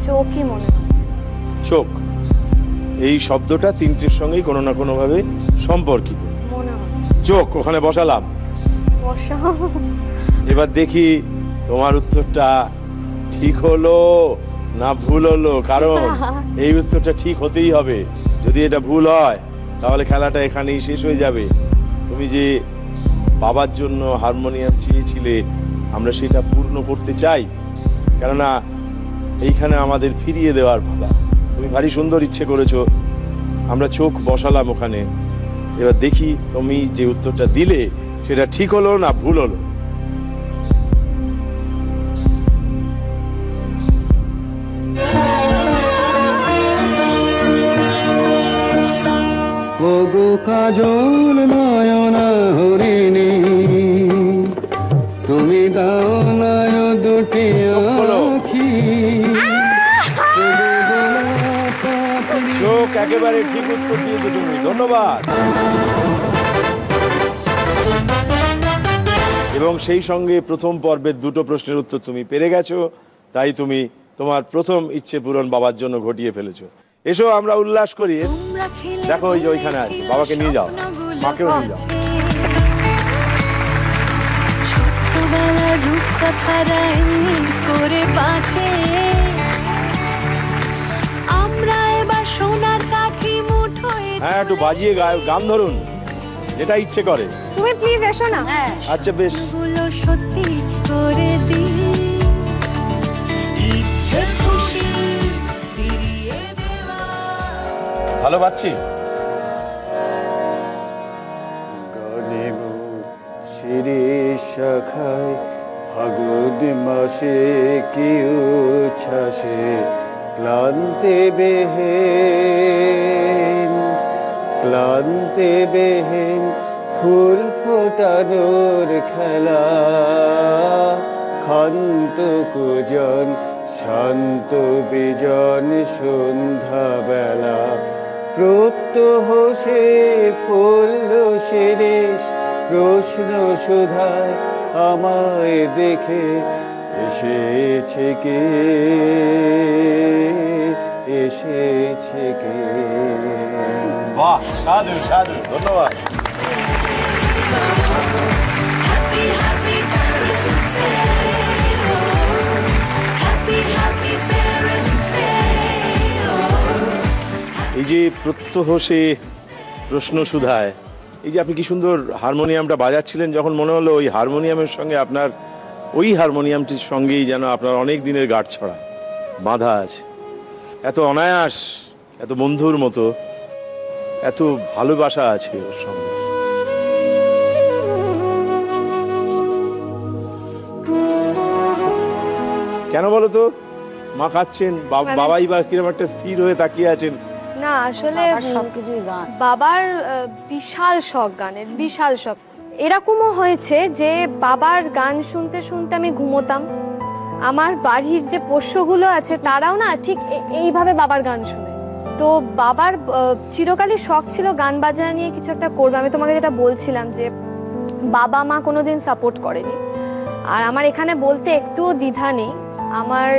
Speaker 3: চোখই মনে হচ্ছে।
Speaker 1: চোখ এই শব্দটা তিনটের সঙ্গেই কোনো না কোনো ভাবে সম্পর্কিত।
Speaker 3: মনে হচ্ছে
Speaker 1: চোখ ওখানে বসালাম।
Speaker 3: বসাও।
Speaker 1: এবার দেখি তোমার উত্তরটা ঠিক হলো না ভুল হলো, কারণ এই উত্তরটা ঠিক হতেই হবে। যদি এটা ভুল হয় তাহলে খেলাটা এখানেই শেষ হয়ে যাবে। তুমি যে বাবার জন্য হারমোনিয়াম চেয়েছিলে, আমরা সেটা পূর্ণ করতে চাই, কেননা এইখানে আমাদের ফিরিয়ে দেওয়ার পালা। তুমি ভারী সুন্দর ইচ্ছে করেছো, আমরা চোখ বসালাম ওখানে। এবার দেখি তুমি যে উত্তরটা দিলে সেটা ঠিক হলো না ভুল হলো।
Speaker 5: ওগো কাজল নয়না হরিণী, তুমি দাও নয় দুটি আঁখি,
Speaker 1: চোখ একেবারে ঠিক উত্তর দিয়েছো তুমি, ধন্যবাদ। এবং সেই সঙ্গে প্রথম পর্বের দুটো প্রশ্নের উত্তর তুমি পেরে গেছো, তাই তুমি তোমার প্রথম ইচ্ছে পূরণ বাবার জন্য ঘটিয়ে ফেলেছো। এসো আমরা উল্লাস করি। দেখো ওই যে ওইখানে আছে, বাবাকে নিয়ে যাও, মাকেও নিয়ে যাও।
Speaker 2: ছোটবেলার রূপকথারা এমনি করে বাঁচে, আমরা এবার সোনার কাঠি মুঠোয়।
Speaker 1: হ্যাঁ, একটু বাজিয়ে গান ধরুন, যেটা ইচ্ছে করে।
Speaker 3: তুমি প্লিজ এসো না।
Speaker 1: আচ্ছা বেশ,
Speaker 2: গুলো সত্যি করে দিই, ইচ্ছে খুশি ফিরিয়ে দেওয়া।
Speaker 1: ভালো পাচ্ছি।
Speaker 5: গানে মোর শিরিষ শাখায় ফাগুন মাসে কি উচ্ছ্বাসে, ক্লান্তে বেহেন ক্লান্তে বেহেন ফুল ফোটানোর খেলা, ক্ষান্ত কুজন শান্ত বিজন সন্ধ্যা বেলা, প্রত্যহ সে পড়ল শিরিষ প্রশ্ন সুধায়, আমায় দেখে এসেছে কে, এসেছে কে।
Speaker 1: বাহ, সাধু সাধু, ধন্যবাদ। এই যে প্রত্যহ সে প্রশ্ন সুধায়, এই যে আপনি কি সুন্দর হারমোনিয়ামটা বাজাচ্ছিলেন, যখন মনে হলো ওই হারমোনিয়ামের সঙ্গে আপনার, ওই হারমোনিয়ামটির সঙ্গেই যেন আপনার অনেক দিনের গাঁটছড়া বাঁধা আছে। এত অনায়াস, এত বন্ধুর মতো। এত ভালোবাসা আছে ওর সঙ্গে। কেন বলো তো? মা কাঁদছেন, বাবাই বা কিরকম একটা স্থির হয়ে তাকিয়ে আছেন।
Speaker 3: না আসলে
Speaker 4: সবকিছুই গান।
Speaker 3: বাবার বিশাল শখ, গানের বিশাল শখ। এরকমও হয়েছে যে বাবার গান শুনতে শুনতে আমি ঘুমোতাম। আমার বাড়ির যে পোষ্যগুলো আছে তারাও না ঠিক এইভাবে বাবার গান শুনে। তো বাবার চিরকালই শখ ছিল গান বাজনা নিয়ে কিছু একটা করবে। আমি তোমাকে যেটা বলছিলাম যে বাবা মা কোনোদিন সাপোর্ট করেনি। আর আমার এখানে বলতে একটুও দ্বিধা নেই, আমার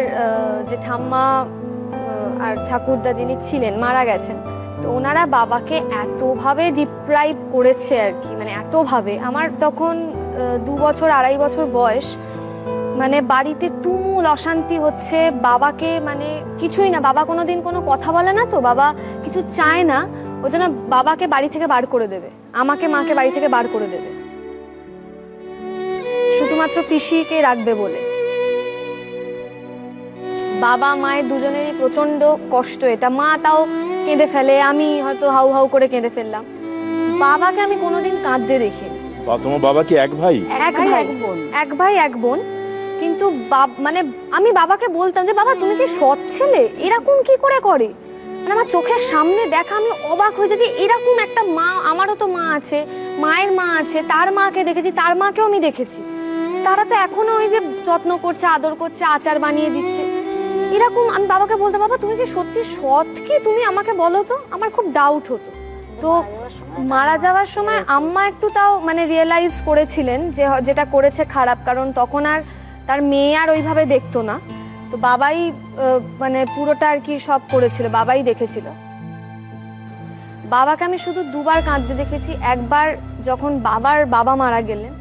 Speaker 3: যে ঠাম্মা আর ঠাকুরদা যিনি ছিলেন মারা গেছেন, তো ওনারা বাবাকে এতভাবে ডিপ্রাইভ করেছে আর কি, মানে এতভাবে। আমার তখন 2 বছর 2.5 বছর বয়স, মানে বাড়িতে তুমুল অশান্তি হচ্ছে। বাবাকে মানে কিছুই না, বাবা কোনোদিন কোনো কথা বলে না, তো বাবা কিছু চায় না, ও যেন বাবাকে বাড়ি থেকে বার করে দেবে, আমাকে মাকে বাড়ি থেকে বার করে দেবে, শুধুমাত্র পিসিকে রাখবে বলে। বাবা মায়ের দুজনেরই প্রচন্ড কষ্ট এটা। মা তাও কেঁদে ফেলে, আমি হয়তো হাউ হাউ করে কেঁদে ফেললাম। বাবাকে আমি কোনোদিন কাঁদতে দেখিনি।
Speaker 1: তোমার বাবা কি এক ভাই?
Speaker 3: এক ভাই এক বোন। কিন্তু মানে আমি বাবাকে বলতাম যে বাবা তুমি কি সৎ ছেলে, এরকম কি করে করে? মানে আমার চোখের সামনে দেখা, আমি অবাক হয়ে যাই যে এরকম একটা মা। আমারও তো মা আছে, মায়ের মা আছে, তার মাকে দেখেছি, তার মাকেও আমি দেখেছি। তারা তো এখনো ওই যে যত্ন করছে, আদর করছে, আচার বানিয়ে দিচ্ছে। এরকম আমি বাবাকে বলতাম বাবা তুমি কি সত্যি সৎ কি, তুমি আমাকে বলো তো। আমার খুব ডাউট হতো। তো মারা যাওয়ার সময় আম্মা একটু তাও মানে রিয়েলাইজ করেছিলেন যে যেটা করেছে খারাপ, কারণ তখন আর তার মেয়ে আর ওইভাবে দেখতো না। তো বাবাই মানে পুরোটা আর কি সব করেছিল, বাবাই দেখেছিল। বাবাকে আমি শুধু 2 বার কাঁদতে দেখেছি। একবার যখন বাবার বাবা মারা গেলেন,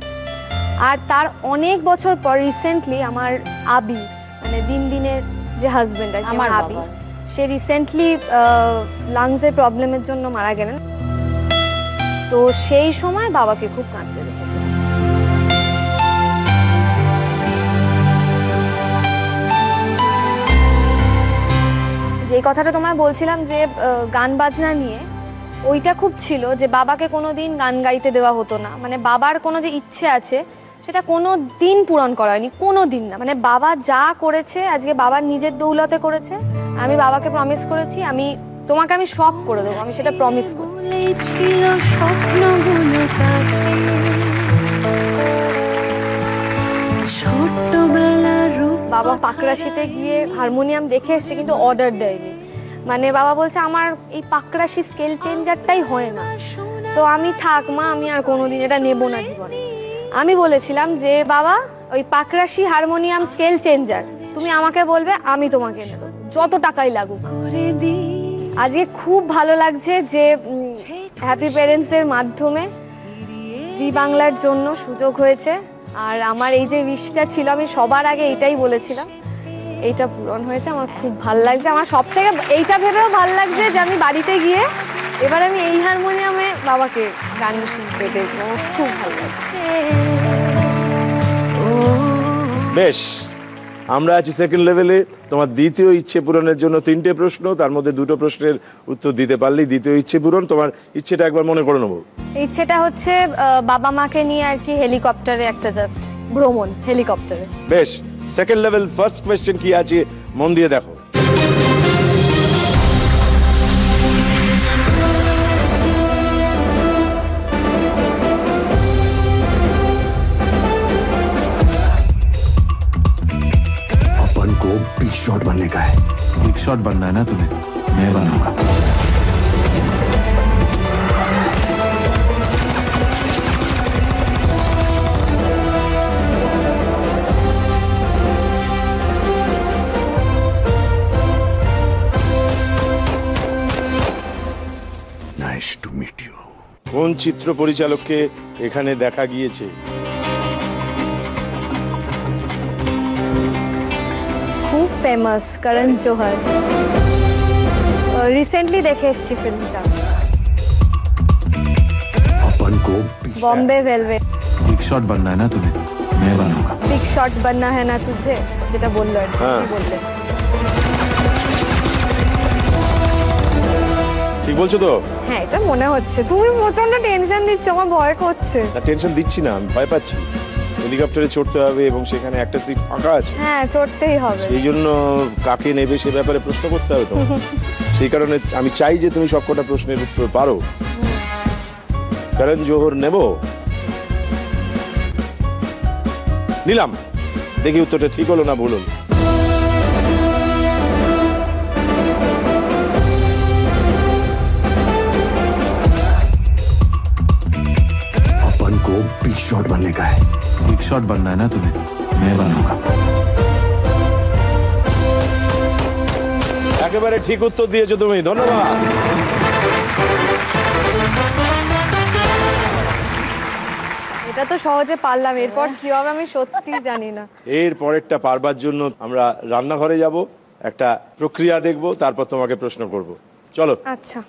Speaker 3: আর তার অনেক বছর পর রিসেন্টলি আমার আবি, মানে দিনের যে হাজবেন্ড আর আমার আবি, সে রিসেন্টলি লাংসের প্রবলেমের জন্য মারা গেলেন। তো সেই সময় বাবাকে খুব কাঁদতে দেখেছি। যে কথাটা তোমায় বলছিলাম যে গান বাজনা নিয়ে, ওইটা খুব ছিল যে বাবাকে কোনোদিন গান গাইতে দেওয়া হতো না। মানে বাবার কোনো যে ইচ্ছে আছে সেটা কোনো দিন পূরণ করা হয়নি, কোনো দিন না। মানে বাবা যা করেছে আজকে বাবার নিজের দৌলতে করেছে। আমি বাবাকে প্রমিস করেছি আমি তোমাকে আমি সব করে দেবো, আমি সেটা প্রমিস করছি।
Speaker 2: ছিল স্বপ্নগুলো কাছে, ছোট্টবেলার রূপ।
Speaker 3: বাবা পাকরাশিতে গিয়ে হারমোনিয়াম দেখে এসছে, কিন্তু অর্ডার দেয়নি। মানে বাবা বলছে আমার এই পাকরাশি স্কেল চেঞ্জারটাই হয় না। তো আমি থাক মা, আমি আর কোনোদিন এটা নেবো না জীবনে। আমি বলেছিলাম যে বাবা ওই পাকরাশি হারমোনিয়াম স্কেল চেঞ্জার তুমি আমাকে বলবে, আমি তোমাকে নেব যত টাকাই লাগুক। আজকে খুব ভালো লাগছে যে হ্যাপি প্যারেন্টস এর মাধ্যমে জি বাংলার জন্য সুযোগ হয়েছে। আর আমার এই যে উইশটা ছিল, আমি সবার আগে এইটাই বলেছিলাম, এইটা পূরণ হয়েছে। আমার খুব ভালো লাগছে। আমার সব থেকে এইটা ভেবেও ভালো লাগছে যে আমি বাড়িতে গিয়ে এবার আমি এই হারমোনিয়ামে বাবাকে গান শুনতে দেখবো। খুব ভালো লাগছে।
Speaker 1: বেশ, আমরা আছি সেকেন্ড লেভেলে। তোমার দ্বিতীয় ইচ্ছে পূরণের জন্য 3টে প্রশ্ন, তার মধ্যে 2টো প্রশ্নের উত্তর দিতে পারলেই দ্বিতীয় ইচ্ছে পূরণ। তোমার ইচ্ছেটা একবার মনে করে নেবো।
Speaker 3: ইচ্ছেটা হচ্ছে বাবা মাকে নিয়ে আর কি হেলিকপ্টারে একটা জাস্ট ভ্রমণ, হেলিকপ্টারে।
Speaker 1: বেশ, সেকেন্ড লেভেল ফার্স্ট কোয়েশ্চেন কি আছে মন দিয়ে দেখো।
Speaker 9: अपन को बिग शॉट बनने का है। बिग शॉट बनना है ना तुम्हें, मैं बनूंगा। Nice to meet you.
Speaker 1: কোন চিত্র পরিচালককে এখানে দেখা গিয়েছে?
Speaker 3: খুব ফেমাস করণ জোহর। রিসেন্টলি দেখে এসেছি ফিল্মটা,
Speaker 9: अपन को
Speaker 3: बॉम्बे वेलवेट।
Speaker 9: बिग शॉट बनना है ना तुम्हें, मैं बनूंगा।
Speaker 3: बिग शॉट बनना है ना तुझे, যেটা বললো আর কি বললেন।
Speaker 1: ঠিক বলছো তো?
Speaker 3: হ্যাঁ এটা মনে হচ্ছে। তুমি প্রচন্ড টেনশন দিচ্ছ, আমার ভয় করছে।
Speaker 1: না টেনশন দিচ্ছি না, আমি ভয় পাচ্ছি। হেলিকপ্টারে চড়তে হবে এবং সেখানে একটা সিট ফাঁকা আছে,
Speaker 3: হ্যাঁ চড়তেই হবে।
Speaker 1: সেই জন্য কাকে নেবে সে ব্যাপারে প্রশ্ন করতে হবে তো। সেই কারণে আমি চাই যে তুমি সবকটা প্রশ্নের উত্তর পারো। করণ জোহর নেব? নিলাম, দেখি উত্তরটা ঠিক হলো না ভুল হলো।
Speaker 9: अपन को बिग शॉट बनने का है।
Speaker 10: बिग शॉट बनना है ना तुम्हें, मैं बनूंगा।
Speaker 1: একেবারে ঠিক উত্তর দিয়েছো তুমি, ধন্যবাদ।
Speaker 3: এটা তো সহজে পারলাম, এরপর কি হবে আমি সত্যি জানি না।
Speaker 1: এর পরেরটা পারবার জন্য আমরা রান্নাঘরে যাব, একটা প্রক্রিয়া দেখব, তারপর তোমাকে প্রশ্ন করব। চলো।
Speaker 3: আচ্ছা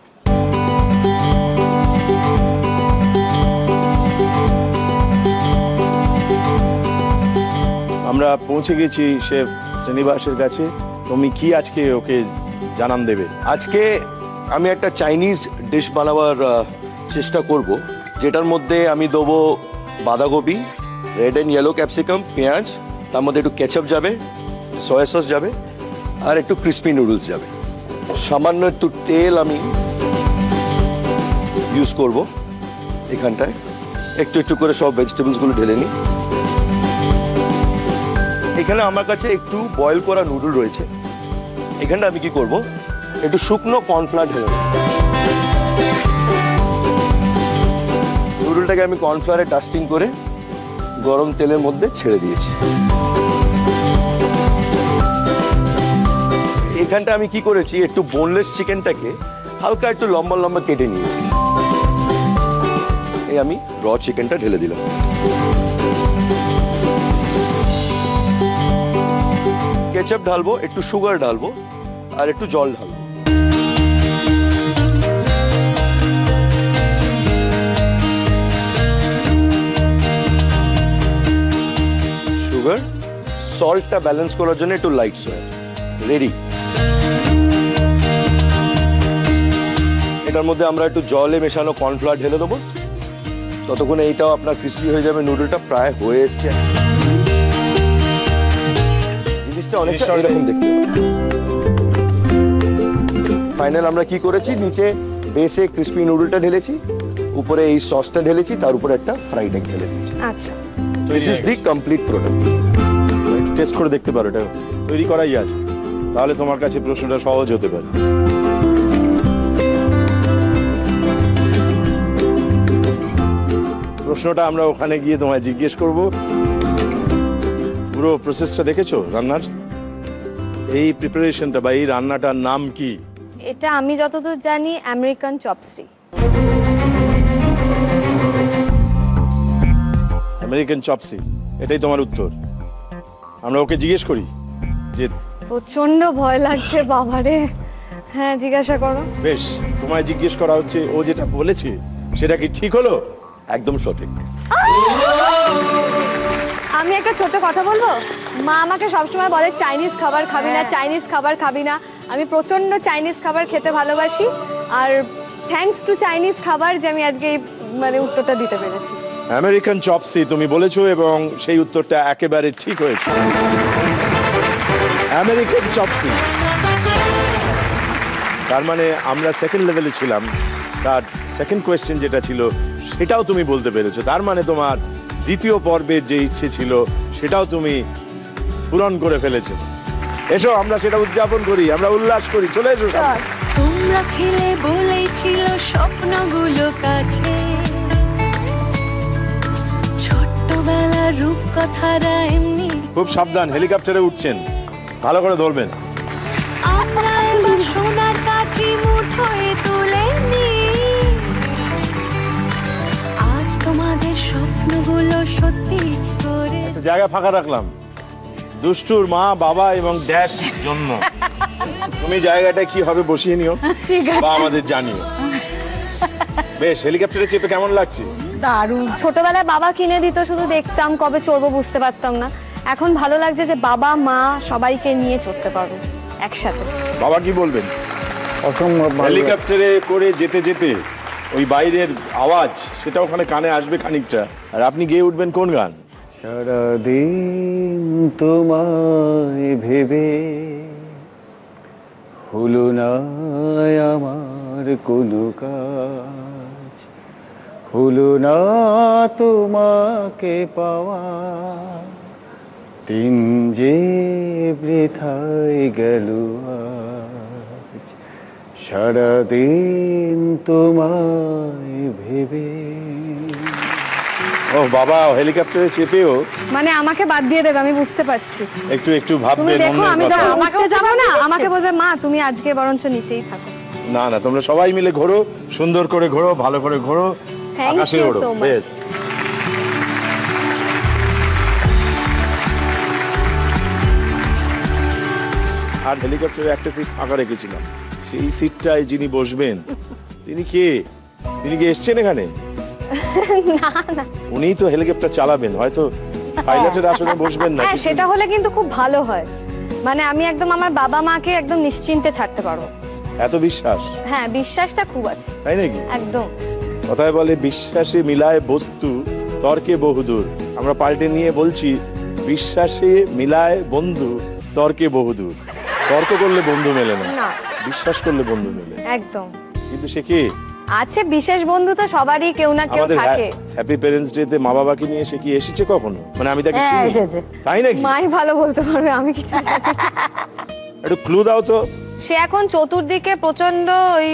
Speaker 1: আমরা পৌঁছে গেছি শেফ শ্রীনিবাসের কাছে। তুমি কি আজকে ওকে জানান দেবে?
Speaker 11: আজকে আমি একটা চাইনিজ ডিশ বানাবার চেষ্টা করব, যেটার মধ্যে আমি দেবো বাঁধাকপি, রেড অ্যান্ড ইয়েলো ক্যাপসিকাম, পেঁয়াজ, তার মধ্যে একটু কেচাপ যাবে, সয়া সস যাবে, আর একটু ক্রিসপি নুডলস যাবে। সামান্য একটু তেল আমি ইউজ করব এখানটায়। একটু একটু করে সব ভেজিটেবলসগুলো ঢেলে নিই। এখানে আমার কাছে একটু বয়েল করা নুডল রয়েছে। এখানটা আমি কি করব, একটু শুকনো কর্নফ্লাওয়ার ঢেলে নেব। নুডলটাকে আমি কর্নফ্লাওয়ারে ডাস্টিং করে গরম তেলের মধ্যে ছেড়ে দিয়েছি। এখানটা আমি কি করেছি, একটু বোনলেস চিকেনটাকে হালকা একটু লম্বা লম্বা কেটে নিয়েছি। এই আমি র চিকেনটা ঢেলে দিলাম। কেচাপ ঢালবো, একটু সুগার ঢালবো, আর একটু জল ঢালবো। সুগার, সল্টটা ব্যালেন্স করার জন্য একটু লাইট সয়া। রেডি। এটার মধ্যে আমরা একটু জলে মেশানো কর্নফ্লাওয়ার ঢেলে দেবো। ততক্ষণে এইটাও আপনার ক্রিসপি হয়ে যাবে। নুডলটা প্রায় হয়ে এসছে। জিনিসটা অনেকটা এরকম দেখতে হবে। ফাইনাল আমরা কি করেছি, নিচে বেসে ক্রিসপি নুডলটা ঢেলেছি, উপরে এই সসটা ঢেলেছি, তার উপরে একটা ফ্রাইড এগ ঢেলে দিয়েছি।
Speaker 3: আচ্ছা,
Speaker 11: this is the complete product.
Speaker 1: Test করে দেখতে পারো, এটা তৈরি করাই আছে, তাহলে তোমার কাছে প্রশ্নটা সহজ হতে পারে। প্রশ্নটা আমরা ওখানে গিয়ে তোমায় জিজ্ঞেস করব। পুরো প্রসেসটা দেখেছো রান্নার? এই প্রিপারেশনটা বা এই রান্নাটার নাম কি?
Speaker 3: এটা আমি যতদূর জানি আমেরিকান চপসি।
Speaker 1: আমেরিকান চপসি, এটাই তোমার উত্তর? আমরা ওকে জিজ্ঞেস করি যে।
Speaker 3: প্রচন্ড ভয় লাগছে বাবারে। হ্যাঁ জিজ্ঞাসা করো।
Speaker 1: বেশ, তোমায় জিজ্ঞেস করা হচ্ছে ও যেটা বলেছে সেটা কি ঠিক হলো?
Speaker 11: একদম সঠিক।
Speaker 3: আমি একটা ছোট কথা বলবো। মা আমাকে সবসময় বলে চাইনিজ খাবার খাবি না, চাইনিজ খাবার খাবি না। আমি প্রচন্ড চাইনিজ খাবার খেতে ভালোবাসি, আর থ্যাঙ্কস টু চাইনিজ খাবার যে আমি আজকে মানে উত্তরটা দিতে পেরেছি।
Speaker 1: আমেরিকান চপসি তুমি বলেছো এবং সেই উত্তরটা একেবারে ঠিক হয়েছে। American chop suey. তার মানে আমরা সেকেন্ড লেভেলে ছিলাম, তার সেকেন্ড কোয়েশ্চেন যেটা ছিল সেটাও তুমি বলতে পেরেছো। তার মানে তোমার দ্বিতীয় পর্বের যে ইচ্ছে ছিল সেটাও তুমি পূরণ করে ফেলেছো। এসো আমরা সেটা উদযাপন করি, আমরা উল্লাস করি, চলে এসো।
Speaker 2: তোমরা ছিলে বলেই ছিল স্বপ্নগুলো কাছে, ছোট্টবেলার রূপকথারা এমনি।
Speaker 1: খুব সাবধান, হেলিকপ্টারে উঠছেন, ভালো করে ধরবেন।
Speaker 2: আমরা এবার সোনার কাঠি মুঠোয় তুলে নিই, আজ তোমাদের স্বপ্নগুলো সত্যি করে।
Speaker 1: একটা জায়গা ফাঁকা রাখলাম দুষ্টুর মা, বাবা এবং ড্যাশ জন্য। তুমি জায়গাটা কি হবে বসিয়ে নিও,
Speaker 4: ঠিক আছে,
Speaker 1: বা আমাদের জানিও। বেশ, হেলিকপ্টারে চেপে কেমন লাগছে?
Speaker 4: দারুণ।
Speaker 3: ছোটবেলায় বাবা কিনে দিত, শুধু দেখতাম, কবে চড়বো বুঝতে পারতাম না। এখন ভালো লাগছে যে বাবা মা সবাইকে নিয়ে চড়তে পারবো একসাথে।
Speaker 1: বাবা কি বলবেন?
Speaker 5: অসম্ভব ভালো।
Speaker 1: হেলিকপ্টারে করে যেতে যেতে ওই বাইরের আওয়াজ সেটা ওখানে কানে আসবে খানিকটা, আর আপনি গেয়ে উঠবেন কোন গান?
Speaker 5: সারাদিন তোমায় ভেবে হলো না আমার কোনো কাজ, হলো না তোমাকে পাওয়া, দিন যে বৃথায় গেল আজ, সারাদিন তোমায় ভেবে।
Speaker 1: ও বাবা, হেলিকপ্টারে চেপেও
Speaker 3: মানে আমাকে বাদ দিয়ে দেবে, আমি বুঝতে পারছি।
Speaker 1: একটু একটু
Speaker 3: তুমি
Speaker 1: ভাববে।
Speaker 3: দেখো আমি যখন উঠতে যাবো না আমাকে বলবে মা তুমি আজকে বরঞ্চ নিচেই থাকো।
Speaker 1: না না, তোমরা সবাই মিলে ঘোরো, সুন্দর করে ঘোরো, ভালো করে ঘোরো,
Speaker 3: Thank
Speaker 1: আকাশে
Speaker 3: you
Speaker 1: ওড়ো।
Speaker 3: so much.
Speaker 1: বেশ। আর হেলিকপ্টারে একটা সিট ফাঁকা রেখেছিলাম, সেই সিটটায় যিনি বসবেন তিনি কে? তিনি কি এসছেন এখানে? উনিই তো হেলিকপ্টার চালাবেন, হয়তো পাইলটের আসনে বসবেন না।
Speaker 3: হ্যাঁ সেটা হলে কিন্তু খুব ভালো হয়, মানে আমি একদম আমার বাবা মাকে একদম নিশ্চিন্তে ছাড়তে পারবো।
Speaker 1: এত বিশ্বাস?
Speaker 3: হ্যাঁ বিশ্বাসটা খুব আছে।
Speaker 1: তাই নাকি?
Speaker 3: একদম।
Speaker 1: কথায় বলে বিশ্বাসে মিলায় বস্তু, তর্কে বহুদূর। আমরা পাল্টে নিয়ে বলছি বিশ্বাসে মিলায় বন্ধু, তর্কে বহুদূর। তর্ক করলে বন্ধু মেলে না, বিশ্বাস করলে বন্ধু মেলে।
Speaker 3: একদম।
Speaker 1: কিন্তু সে কে?
Speaker 3: আছে বিশেষ বন্ধু তো সবারই কেউ না কেউ থাকে।
Speaker 1: হ্যাপি প্যারেন্টস ডে তে মা বাবাকে নিয়ে সে কি এসেছে কখনো? মানে আমি তাকে চিনি।
Speaker 4: এসেছে।
Speaker 1: তাই নাকি?
Speaker 3: মাই ভালো বলতে পারবে, আমি কিছু জানি না।
Speaker 1: একটু ক্লু দাও তো।
Speaker 3: সে এখন চতুর্দিকে প্রচন্ড ওই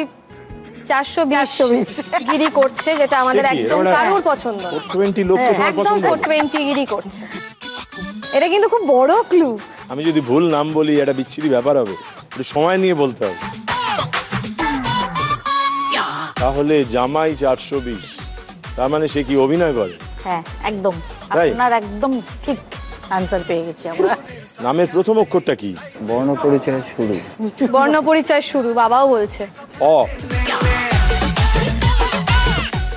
Speaker 3: 420 গিরি করছে, যেটা আমাদের একদম কারোর পছন্দ না।
Speaker 1: 420 লোককে তোমার
Speaker 3: একদম
Speaker 1: পছন্দ?
Speaker 3: 420 গিরি করছে। এটা কিন্তু খুব বড় ক্লু।
Speaker 1: আমি যদি ভুল নাম বলি এটা বিচ্ছিরি ব্যাপার হবে, একটু সময় নিয়ে বলতে হবে। তাহলে জামাই 420, তার মানে সে কি অভিনয় করে?
Speaker 4: হ্যাঁ একদম,
Speaker 1: তাই?
Speaker 4: আপনার একদম ঠিক আনসার পেয়ে গেছি আমরা।
Speaker 1: নামের প্রথম অক্ষরটা কি?
Speaker 5: বর্ণ পরিচয় শুরু।
Speaker 3: বর্ণ পরিচয় শুরু, বাবাও বলছে।
Speaker 1: অ।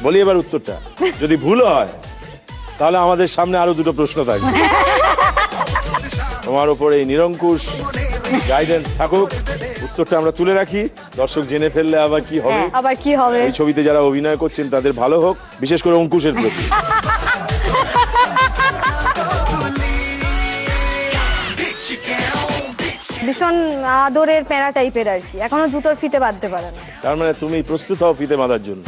Speaker 1: বলি এবার উত্তরটা, যদি ভুল হয় তাহলে আমাদের সামনে আরো দুটো প্রশ্ন থাকবে। তোমার উপরে এই নিরঙ্কুশ গাইডেন্স থাকুক, উত্তরটা আমরা তুলে রাখি। দর্শক জেনে ফেললে আবার কি হবে?
Speaker 3: আবার কি হবে?
Speaker 1: এই ছবিতে যারা অভিনয় করছেন তাদের ভালো হোক, বিশেষ করে অঙ্কুশের প্রতি।
Speaker 3: ভীষণ আদরের প্যারা টাইপের আর কি, এখনো জুতোর ফিতে বাঁধতে পারে না।
Speaker 1: তার মানে তুমি প্রস্তুত হও ফিতে বাঁধার জন্য।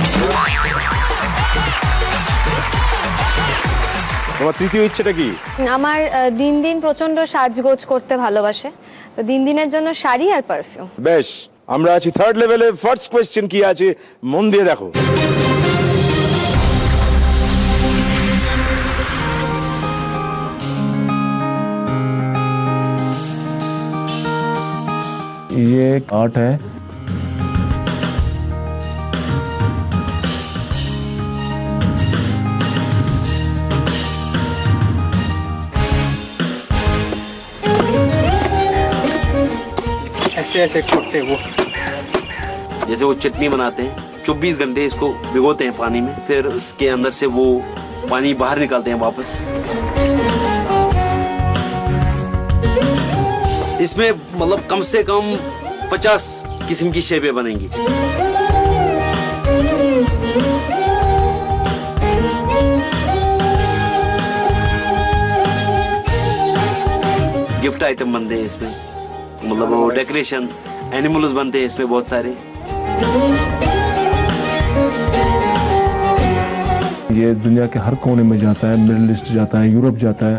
Speaker 1: তোমার তৃতীয় ইচ্ছেটা কি?
Speaker 3: আমার দিন দিন প্রচন্ড সাজগোজ করতে ভালোবাসে, তো দিন দিনের জন্য শাড়ি আর পারফিউম।
Speaker 1: বেশ, আমরা আছি থার্ড লেভেলে। ফার্স্ট কোয়েশ্চেন কি আছে মন দিয়ে দেখো।
Speaker 10: ये एक आर्ट है।
Speaker 5: ऐसे ऐसे करते वो,
Speaker 12: जैसे वो चटनी बनाते हैं, 24 घंटे इसको भिगोते हैं पानी में, फिर उसके अंदर से वो पानी बाहर निकालते हैं वापस। इसमें मतलब कम से कम 50 किस्म की शेपें बनेंगी। गिफ्ट आइटम बनते हैं इसमें, मतलब वो डेकोरेशन, एनिमल्स बनते हैं इसमें बहुत सारे।
Speaker 10: ये दुनिया के हर कोने में जाता है, मिडिल ईस्ट जाता है, यूरोप जाता है,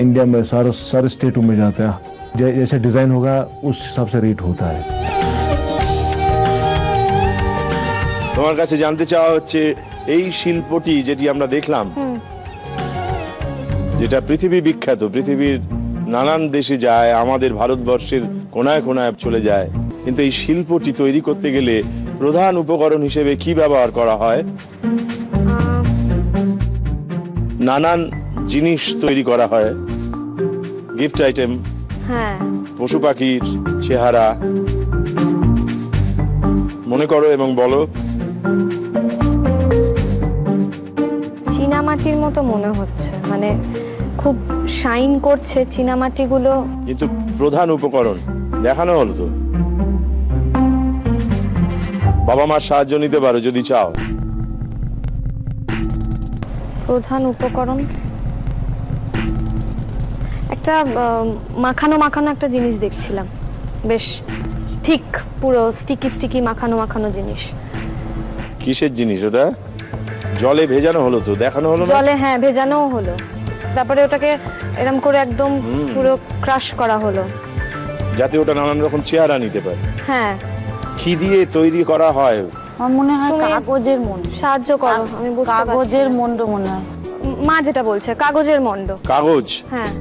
Speaker 10: इंडिया में सारे स्टेटों में जाता है। जैसे डिजाइन होगा उस हिसाब से रेट होता है।
Speaker 1: তোমার কাছে জানতে চাওয়া হচ্ছে এই শিল্পটি যেটি আমরা দেখলাম, যেটা পৃথিবী বিখ্যাত, পৃথিবীর নানান দেশে যায়, আমাদের ভারতবর্ষের কোনায় কোনায় চলে যায়, কিন্তু এই শিল্পটি তৈরি করতে গেলে প্রধান উপকরণ হিসেবে কি ব্যবহার করা হয়? নানান জিনিস তৈরি করা হয়, গিফট আইটেম,
Speaker 3: হ্যাঁ,
Speaker 1: পশু পাখির চেহারা। মনে করো এবং বলো।
Speaker 3: চীনামাটির মতো মনে হচ্ছে, মানে খুব শাইন করছে চীনামাটিগুলো।
Speaker 1: কিন্তু প্রধান উপকরণ দেখানো হলো তো। বাবা মার সাহায্য নিতে পারো যদি চাও।
Speaker 3: প্রধান উপকরণ একটা মাখানো মাখানো একটা জিনিস দেখছিলাম, বেশ ঠিক পুরো স্টিকি স্টিকি মাখানো মাখানো জিনিস।
Speaker 1: কিসের জিনিস ওটা? জলে ভেজানো হলো তো, দেখানো হলো না?
Speaker 3: জলে, হ্যাঁ ভেজানোও হলো, তারপরে ওটাকে এরকম করে একদম পুরো ক্রাশ করা হলো
Speaker 1: যাতে ওটা নানান রকম চেহারা নিতে পারে।
Speaker 3: হ্যাঁ।
Speaker 1: কি দিয়ে তৈরি করা হয়?
Speaker 4: আমার মনে হয় কাগজের মন্ড।
Speaker 3: সাহায্য করো, আমি বুঝতে পারছি।
Speaker 4: কাগজের মন্ড মনে হয়।
Speaker 3: মা যেটা বলছে কাগজের মন্ড।
Speaker 1: কাগজ?
Speaker 3: হ্যাঁ।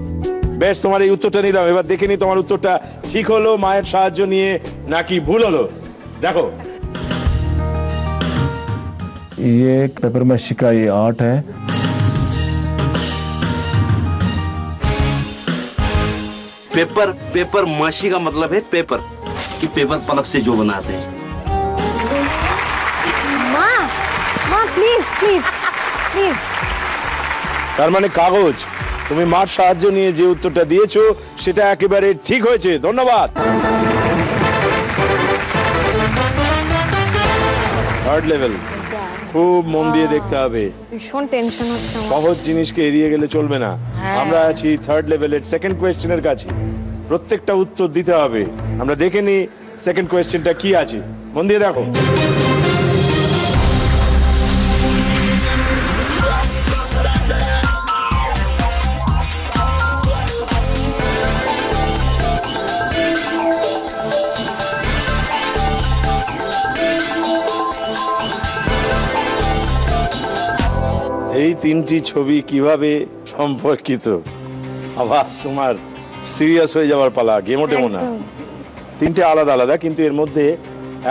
Speaker 1: বেশ, তোমার এই উত্তরটা নিলাম। এবার দেখে নি তোমার উত্তরটা ঠিক হলো মায়ের সাহায্য নিয়ে নাকি ভুল হলো। দেখো,
Speaker 10: ये पेपर मैशी का ये आर्ट है।
Speaker 12: पेपर माशी का मतलब है पेपर, कि पेपर पल्प से जो बनाते हैं।
Speaker 3: মা মা প্লিজ প্লিজ প্লিজ।
Speaker 1: তার মানে কাগজ। তুমি মার সাহায্য নিয়ে যে উত্তরটা দিয়েছো সেটা একেবারে ঠিক হয়েছে, ধন্যবাদ। থার্ড লেভেল, খুব মন দিয়ে দেখতে হবে।
Speaker 3: ভীষণ টেনশন হচ্ছে আমার।
Speaker 1: সহজ জিনিসকে এড়িয়ে গেলে চলবে না। আমরা আছি থার্ড লেভেলের সেকেন্ড কোয়েশ্চেনের কাছে, প্রত্যেকটা উত্তর দিতে হবে। আমরা দেখে নিই সেকেন্ড কোয়েশ্চেনটা কি আছে, মন দিয়ে দেখো। এই তিনটি ছবি কিভাবে সম্পর্কিত? আবার তোমার সিরিয়াস হয়ে যাওয়ার পালা, গেমো টেমো না। তিনটে আলাদা আলাদা, কিন্তু এর মধ্যে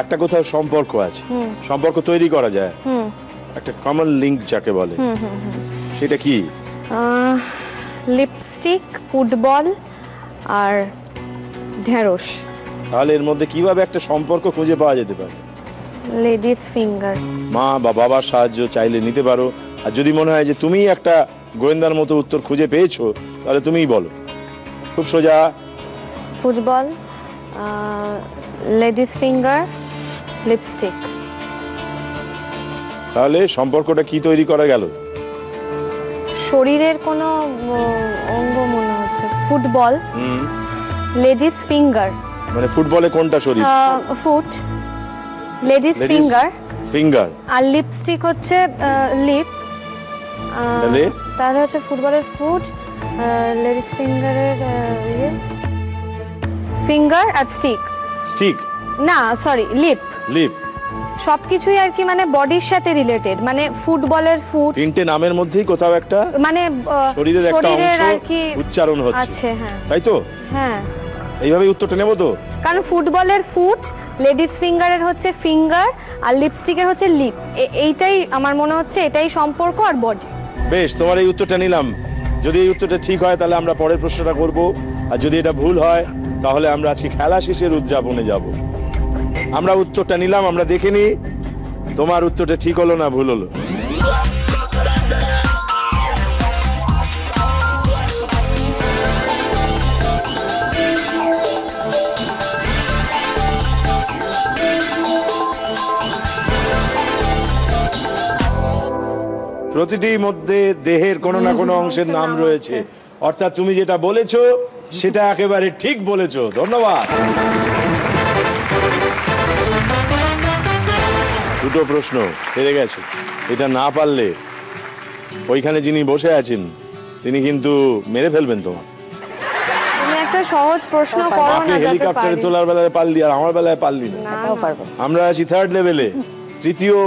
Speaker 1: একটা কোথাও সম্পর্ক আছে, সম্পর্ক তৈরি করা যায়, একটা কমন লিংক যাকে বলে। সেটা কি?
Speaker 3: লিপস্টিক, ফুটবল আর ঢেঁড়স।
Speaker 1: তাহলে এর মধ্যে কিভাবে একটা সম্পর্ক খুঁজে পাওয়া যেতে পারে?
Speaker 3: Ladies finger.
Speaker 1: মা বা বাবার সাহায্য চাইলে নিতে পারো, আর যদি মনে হয় যে তুমি একটা গোয়েন্দার মতো উত্তর খুঁজে পেয়েছো তাহলে তুমিই বলো। খুব সোজা।
Speaker 3: Football, ladies finger, lipstick.
Speaker 1: তাহলে সম্পর্কটা কি তৈরি করা গেল?
Speaker 3: শরীরের কোনো অঙ্গ মনে হচ্ছে। Football, ladies finger.
Speaker 1: মানে ফুটবলে কোনটা শরীর?
Speaker 3: ফুট, লেডিস ফিঙ্গার,
Speaker 1: ফিঙ্গার,
Speaker 3: আর লিপস্টিক হচ্ছে লিপ। তাহলে হচ্ছে ফুটবলের ফুট, লেডিস ফিঙ্গারের ফিঙ্গার আর স্টিক।
Speaker 1: স্টিক
Speaker 3: না, সরি, লিপ।
Speaker 1: লিপ।
Speaker 3: সবকিছুই আর কি মানে বডির সাথে রিলেটেড, মানে ফুটবলের ফুট।
Speaker 1: তিনটে নামের মধ্যেই কোথাও একটা
Speaker 3: মানে
Speaker 1: শরীরের একটা অংশ
Speaker 3: আর কি
Speaker 1: উচ্চারণ হচ্ছে।
Speaker 3: আছে, হ্যাঁ।
Speaker 1: তাই তো?
Speaker 3: হ্যাঁ।
Speaker 1: এইভাবে উত্তরটা নেব তো?
Speaker 3: কারণ ফুটবলের ফুট, লেডিস ফিঙ্গারের হচ্ছে ফিঙ্গার, আর লিপস্টিকের হচ্ছে লিপ। এইটাই আমার মনে হচ্ছে, এটাই সম্পর্ক আর বডি।
Speaker 1: বেশ, তোমার এই উত্তরটা নিলাম। যদি এই উত্তরটা ঠিক হয় তাহলে আমরা পরের প্রশ্নটা করব, আর যদি এটা ভুল হয় তাহলে আমরা আজকে খেলা শেষের উদযাপনে যাব। আমরা উত্তরটা নিলাম, আমরা দেখে নিই তোমার উত্তরটা ঠিক হলো না ভুল হলো। প্রতিটির মধ্যে দেহের কোনো না কোনো অংশের নাম রয়েছে, অর্থাৎ তুমি যেটা বলেছো সেটা একেবারে ঠিক বলেছো, ধন্যবাদ। দুটো প্রশ্ন হেরে গেছো, এটা না পারলে ওইখানে যিনি বসে আছেন তিনি কিন্তু মেরে ফেলবেন তোমার।
Speaker 3: তুমি একটা সহজ প্রশ্ন করো না, যাতে
Speaker 1: হেলিকপ্টারে
Speaker 3: পারি।
Speaker 1: তোলার বেলায় পারলি আর আমার বেলায় পারলি না। আমরা আছি থার্ড লেভেলে। তৃতীয়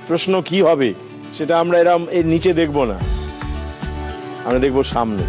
Speaker 1: প্রশ্ন কি হবে সেটা আমরা এরকম এর নিচে দেখবো না, আমরা দেখবো সামনে।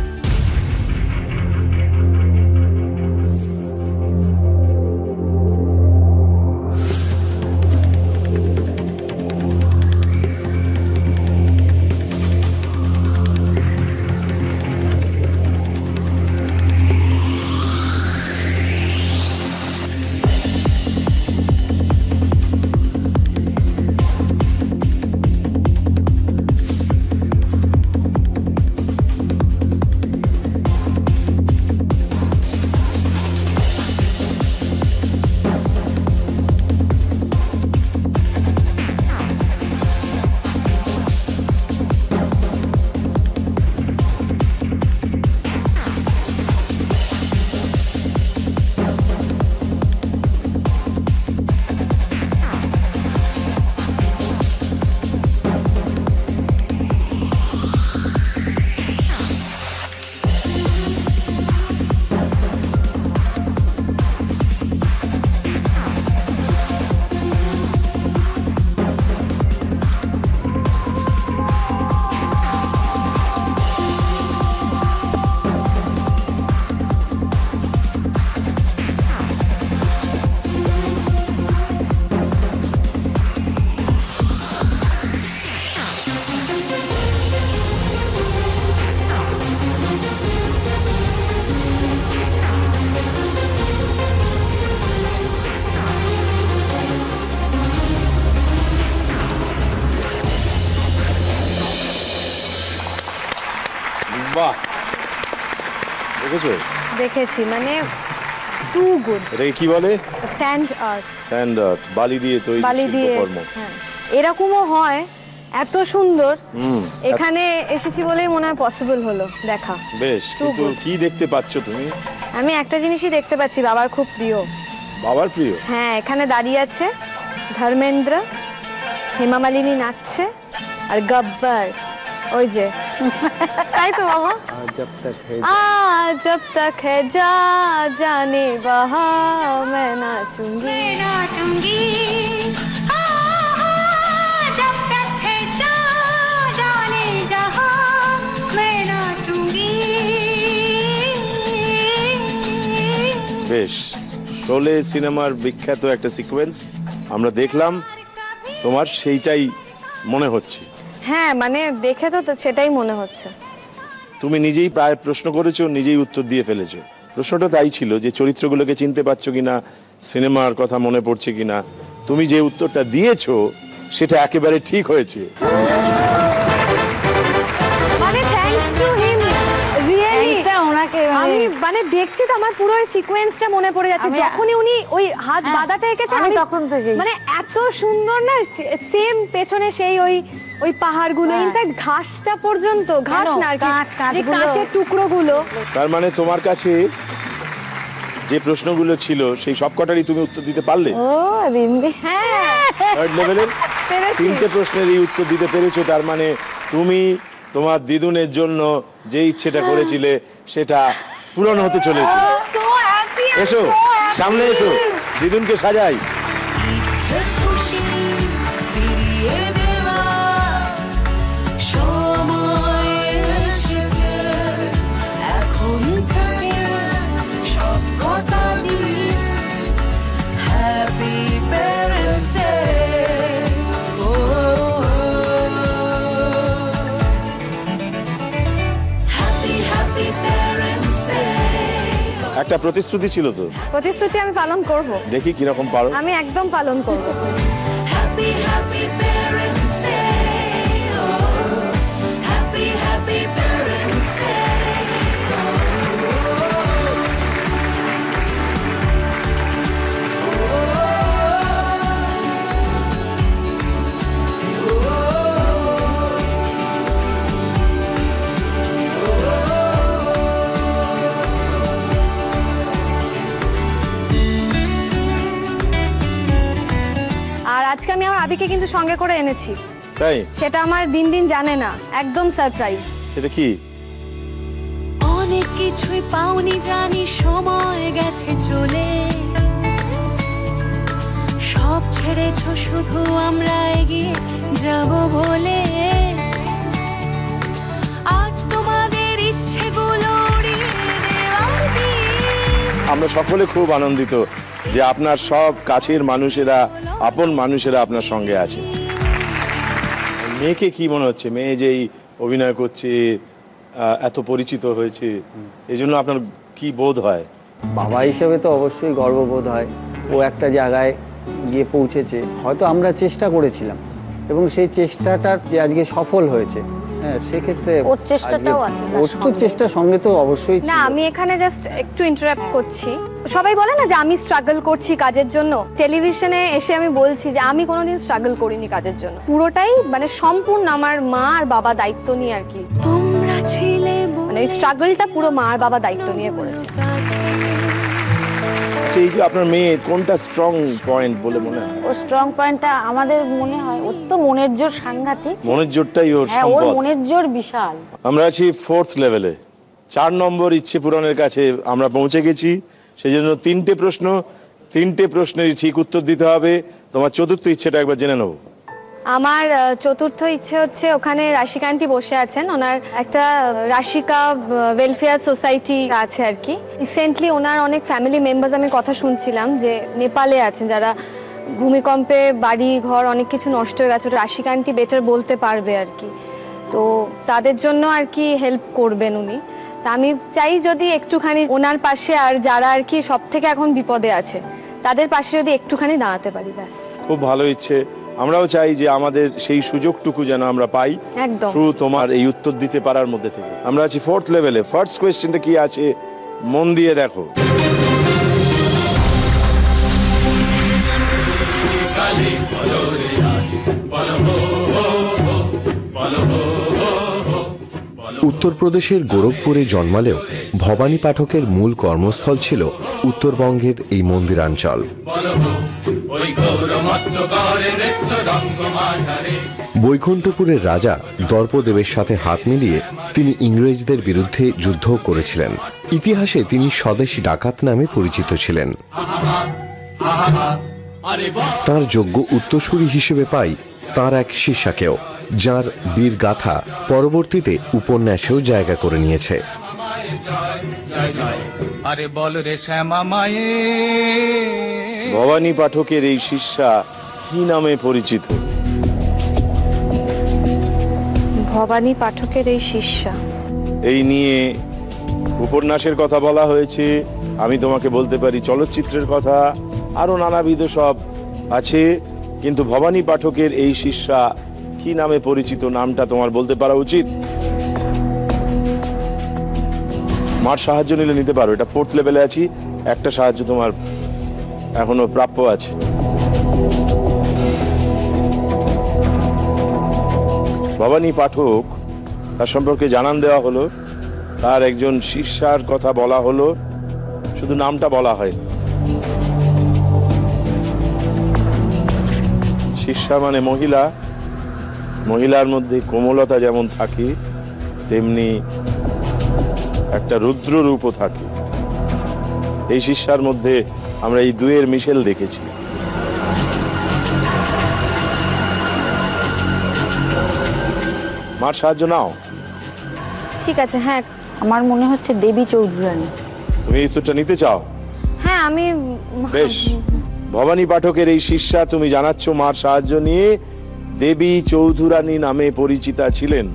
Speaker 1: দেখেছো?
Speaker 3: দেখেছি, মানে টু গুড।
Speaker 1: এটাকে কি বলে?
Speaker 3: Sand art.
Speaker 1: স্যান্ড আর্ট, বালি দিয়ে তৈরি শিল্পকর্ম।
Speaker 3: হ্যাঁ, এরকমও হয়, এত সুন্দর। এখানে এসেছি বলেই মনে হয় পসিবল হলো দেখা।
Speaker 1: বেশ, কিন্তু কি দেখতে পাচ্ছ তুমি?
Speaker 3: আমি একটা জিনিসই দেখতে পাচ্ছি, বাবার খুব প্রিয়।
Speaker 1: বাবার প্রিয়?
Speaker 3: হ্যাঁ, এখানে দাঁড়িয়ে আছে ধর্মেন্দ্র, হেমা মালিনী নাচছে, আর গব্বর ওই যে, তাই তো বাবা? जब तक है जा जाने बहा मैं नाचूंगी जब तक है जा जाने जहां मैं नाचूंगी।
Speaker 1: বেশ, শোলে সিনেমার বিখ্যাত একটা সিকোয়েন্স আমরা দেখলাম, তোমার সেইটাই মনে হচ্ছে?
Speaker 3: হ্যাঁ, মানে দেখে তো সেটাই মনে হচ্ছে।
Speaker 1: তুমি নিজেই প্রায় প্রশ্ন করেছো, নিজেই উত্তর দিয়ে ফেলেছো। প্রশ্নটা তাই ছিল যে চরিত্রগুলোকে চিনতে পারছো কিনা, সিনেমার কথা মনে পড়ছে কিনা। তুমি যে উত্তরটা দিয়েছো সেটা একেবারে ঠিক হয়েছে।
Speaker 3: মানে থ্যাঙ্কস টু হিম, রিয়েলি আমি মানে দেখছি তো আমার পুরো এই সিকোয়েন্সটা মনে পড়ে যাচ্ছে। যখনই উনি ওই হাত বাঁধাতে এঁকেছে আমি তখন থেকে মানে এত সুন্দর না, সেম পেছনে সেই ওই পাহাড়গুলো, ইনফ্যাক্ট ঘাসটা পর্যন্ত, ঘাস না আর কি, যে কাঁচের টুকরোগুলো।
Speaker 1: তার মানে তোমার কাছে যে প্রশ্নগুলো ছিল সেই সবকটারই তুমি উত্তর দিতে পারলে?
Speaker 3: ও বিন্দি, হ্যাঁ,
Speaker 1: থার্ড লেভেলের তিনটে প্রশ্নেরই উত্তর দিতে পেরেছো। তার মানে তুমি তোমার দিদুনের জন্য যে ইচ্ছেটা করেছিলে সেটা পূরণ হতে চলেছে। এসো সামনে, এসো, দিদুনকে সাজাই। একটা প্রতিশ্রুতি ছিল তো?
Speaker 3: প্রতিশ্রুতি আমি পালন করব।
Speaker 1: দেখি কিরকম পারো।
Speaker 3: আমি একদম পালন করব। আজকে আমি আমার আবিকে কিন্তু সঙ্গে করে এনেছি।
Speaker 1: তাই?
Speaker 3: সেটা আমার দিন দিন জানে না, একদম সারপ্রাইজ।
Speaker 1: সেটা কি?
Speaker 2: অনেক কিছুই পাওনি জানি, সময় গেছে চলে, সব ছেড়েছো শুধু আমরা এগিয়ে যাব বলে। আজ তোমাদের ইচ্ছেগুলো উড়িয়ে দেওয়ার দিন।
Speaker 1: আমরা সকলে খুব আনন্দিত যে আপনার সব কাছের মানুষেরা, আপন মানুষেরা আপনার সঙ্গে আছে। মেয়েকে কি মনে হচ্ছে? মেয়ে যেই অভিনয় করছে, এত পরিচিত হয়েছে, এই জন্য আপনার কি বোধ হয়?
Speaker 5: বাবা হিসেবে তো অবশ্যই গর্ববোধ হয়। ও একটা জায়গায় গিয়ে পৌঁছেছে, হয়তো আমরা চেষ্টা করেছিলাম এবং সেই চেষ্টাটার যে আজকে সফল হয়েছে, হ্যাঁ, সেক্ষেত্রে
Speaker 4: ওর চেষ্টাটাও আছে,
Speaker 5: ওর তো চেষ্টার সঙ্গে তো অবশ্যই
Speaker 3: না। আমি এখানে জাস্ট একটু ইন্টারাপ্ট করছি। সবাই বলে না যে আমি স্ট্রাগল করছি কাজের জন্য, টেলিভিশনে এসে আমি বলছি যে আমি কোনোদিন স্ট্রাগল করিনি কাজের জন্য। পুরোটাই মানে সম্পূর্ণ আমার মা আর বাবা দায়িত্ব নিয়ে আর কি।
Speaker 2: তোমরা ছিলে
Speaker 3: মানে এই স্ট্রাগলটা পুরো মা আর বাবা দায়িত্ব নিয়ে করেছে।
Speaker 1: এই যে আপনার মেয়ে কোনটা স্ট্রং পয়েন্ট বলে মনে হয়?
Speaker 4: ও স্ট্রং পয়েন্টটা আমাদের মনে হয় ওর তো মনের জোর সাংঘাতিক।
Speaker 1: মনের জোরটাই ওর
Speaker 4: হ্যাঁ, ওর
Speaker 1: সম্পদ।
Speaker 4: মনের জোর বিশাল।
Speaker 1: আমরা আছি 4th লেভেলে, 4 নম্বর ইচ্ছে পূরণের কাছে আমরা পৌঁছে গেছি। সেই জন্য 3টে প্রশ্ন, 3টে প্রশ্নেরই ঠিক উত্তর দিতে হবে। তোমার চতুর্থ ইচ্ছেটা একবার জেনে নেব।
Speaker 3: আমার চতুর্থ ইচ্ছে হচ্ছে, ওখানে রাশিকা আন্টি বসে আছেন, ওনার একটা রাশিকা ওয়েলফেয়ার সোসাইটি আছে আর কি। রিসেন্টলি ওনার অনেক ফ্যামিলি মেম্বার্স আমি কথা শুনছিলাম যে নেপালে আছেন, যারা ভূমিকম্পে বাড়ি ঘর অনেক কিছু নষ্ট হয়ে গেছে। রাশিকা আন্টি বেটার বলতে পারবে আর কি, তো তাদের জন্য আর কি হেল্প করবেন উনি। তা আমি চাই যদি একটুখানি ওনার পাশে, আর যারা আর কি সব থেকে এখন বিপদে আছে তাদের পাশে যদি একটুখানি দাঁড়াতে পারি, ব্যাস।
Speaker 1: খুব ভালো ইচ্ছে। আমরাও চাই যে আমাদের সেই সুযোগটুকু যেন আমরা পাই
Speaker 3: একদম
Speaker 1: থ্রু তোমার এই উত্তর দিতে পারার মধ্যে থেকে। আমরা আছি 4th লেভেলে। ফার্স্ট কোয়েশ্চেনটা কি আছে মন দিয়ে দেখো।
Speaker 13: উত্তরপ্রদেশের গোরখপুরে জন্মালেও ভবানী পাঠকের মূল কর্মস্থল ছিল উত্তরবঙ্গের এই মন্দিরাঞ্চল। বৈকুণ্ঠপুরের রাজা দর্পদেবের সাথে হাত মিলিয়ে তিনি ইংরেজদের বিরুদ্ধে যুদ্ধ করেছিলেন। ইতিহাসে তিনি স্বদেশী ডাকাত নামে পরিচিত ছিলেন। তার যোগ্য উত্তরসূরি হিসেবে পাই তার এক শিষ্যাকেও, যার বীর গাথা পরবর্তীতে উপন্যাসেও জায়গা করে নিয়েছে।
Speaker 1: ভবানী পাঠকের এই শিষ্যা কি নামে পরিচিত?
Speaker 3: ভবানী পাঠকের এই শিষ্যা,
Speaker 1: এই নিয়ে উপন্যাসের কথা বলা হয়েছে, আমি তোমাকে বলতে পারি চলচ্চিত্রের কথা, আরো নানাবিধ সব আছে, কিন্তু ভবানী পাঠকের এই শিষ্যা কি নামে পরিচিত নামটা তোমার বলতে পারা উচিত। মার সাহায্য নিলে নিতে পারো, এটা 4th লেভেলে আছি, একটা সাহায্য তোমার এখনো প্রাপ্য আছে। ভবানী পাঠক, তার সম্পর্কে জানান দেওয়া হলো, তার একজন শিষ্যার কথা বলা হলো, শুধু নামটা বলা হয়। শিষ্যা মানে মহিলা, মহিলার মধ্যে কোমলতা যেমন থাকে তেমনি একটা রুদ্র রূপও থাকে। এই শিষ্যার মধ্যে আমরা এই দুয়ের মিশেল দেখেছি। মার সাহায্য নাও।
Speaker 3: ঠিক আছে, হ্যাঁ।
Speaker 4: আমার মনে হচ্ছে দেবী চৌধুরানী।
Speaker 1: তুমি এই উত্তরটা নিতে চাও?
Speaker 3: হ্যাঁ, আমি।
Speaker 1: বেশ, ভবানী পাঠকের এই শিষ্যা তুমি জানাচ্ছ মার সাহায্য নিয়ে দেবী চৌধুরানী নামে পরিচিতা ছিলেন।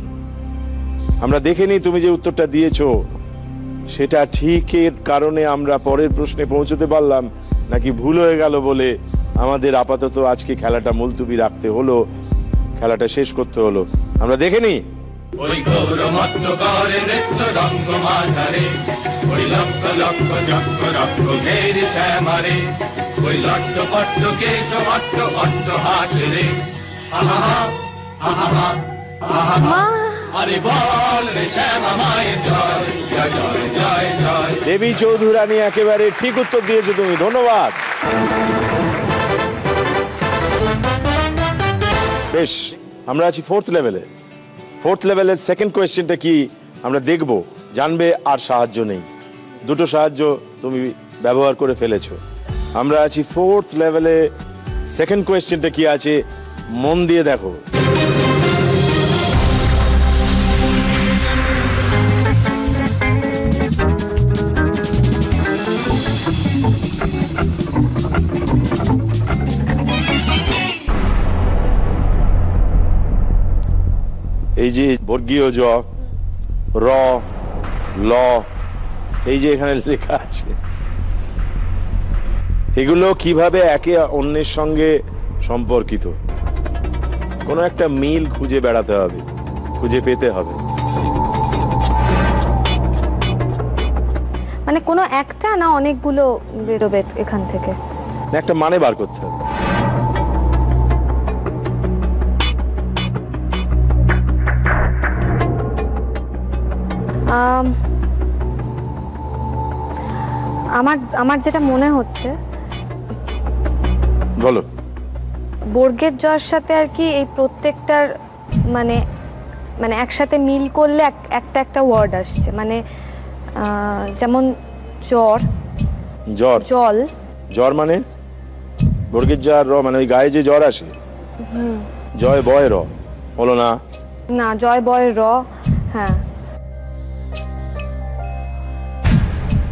Speaker 1: আমরা দেখে নিই তুমি যে উত্তরটা দিয়েছো সেটা ঠিকের কারণে আমরা পরের প্রশ্নে পৌঁছতে পারলাম, নাকি ভুল হয়ে গেল বলে আমাদের আপাতত আজকে খেলাটা মুলতুবি রাখতে হলো, খেলাটা শেষ করতে হলো। আমরা দেখে নিই।
Speaker 8: ওই গৌরমত্ত করে নৃত্য রঙ্গ মাঝারে, ওই লক্ষ লক্ষ চক্র রক্ষ ঘেরে শ্যামারে, ওই লট্ট পট্ট কেশ অট্ট অট্ট হাসরে, আহা আহা আহা, আরে বল রে শ্যামা মায়ের জয় জয় জয় জয় জয়।
Speaker 1: দেবী চৌধুরানী একেবারে ঠিক উত্তর দিয়েছো তুমি, ধন্যবাদ। বেশ, আমরা আছি 4th লেভেলে। 4th লেভেলের সেকেন্ড কোয়েশ্চেনটা কি আমরা দেখব, জানবে, আর সাহায্য নেই, দুটো সাহায্য তুমি ব্যবহার করে ফেলেছো। আমরা আছি 4th লেভেলে, সেকেন্ড কোয়েশ্চেনটা কি আছে মন দিয়ে দেখো। এই যে বর্গীয় জ, র, ল, এই যে এখানে লেখা আছে, এগুলো কিভাবে একে অন্যের সঙ্গে সম্পর্কিত, কোনো একটা মিল খুঁজে বেড়াতে হবে, খুঁজে পেতে হবে।
Speaker 3: মানে কোনো একটা না অনেকগুলো বেরোবে এখান থেকে,
Speaker 1: একটা মানে বার করতে হবে।
Speaker 3: আমার যেটা মনে হচ্ছে,
Speaker 1: বলো।
Speaker 3: বর্গের জয়ের সাথে আর কি এই প্রত্যেকটার মানে মানে একসাথে মিল করলে একটা একটা ওয়ার্ড আসছে, মানে যেমন জ্বর,
Speaker 1: জ্বর,
Speaker 3: জল,
Speaker 1: জ্বর মানে বর্গের জ আর র, মানে ওই গায়ে যে জ্বর আসে, জয় বয় র হলো না?
Speaker 3: না, জয় বয় র। হ্যাঁ,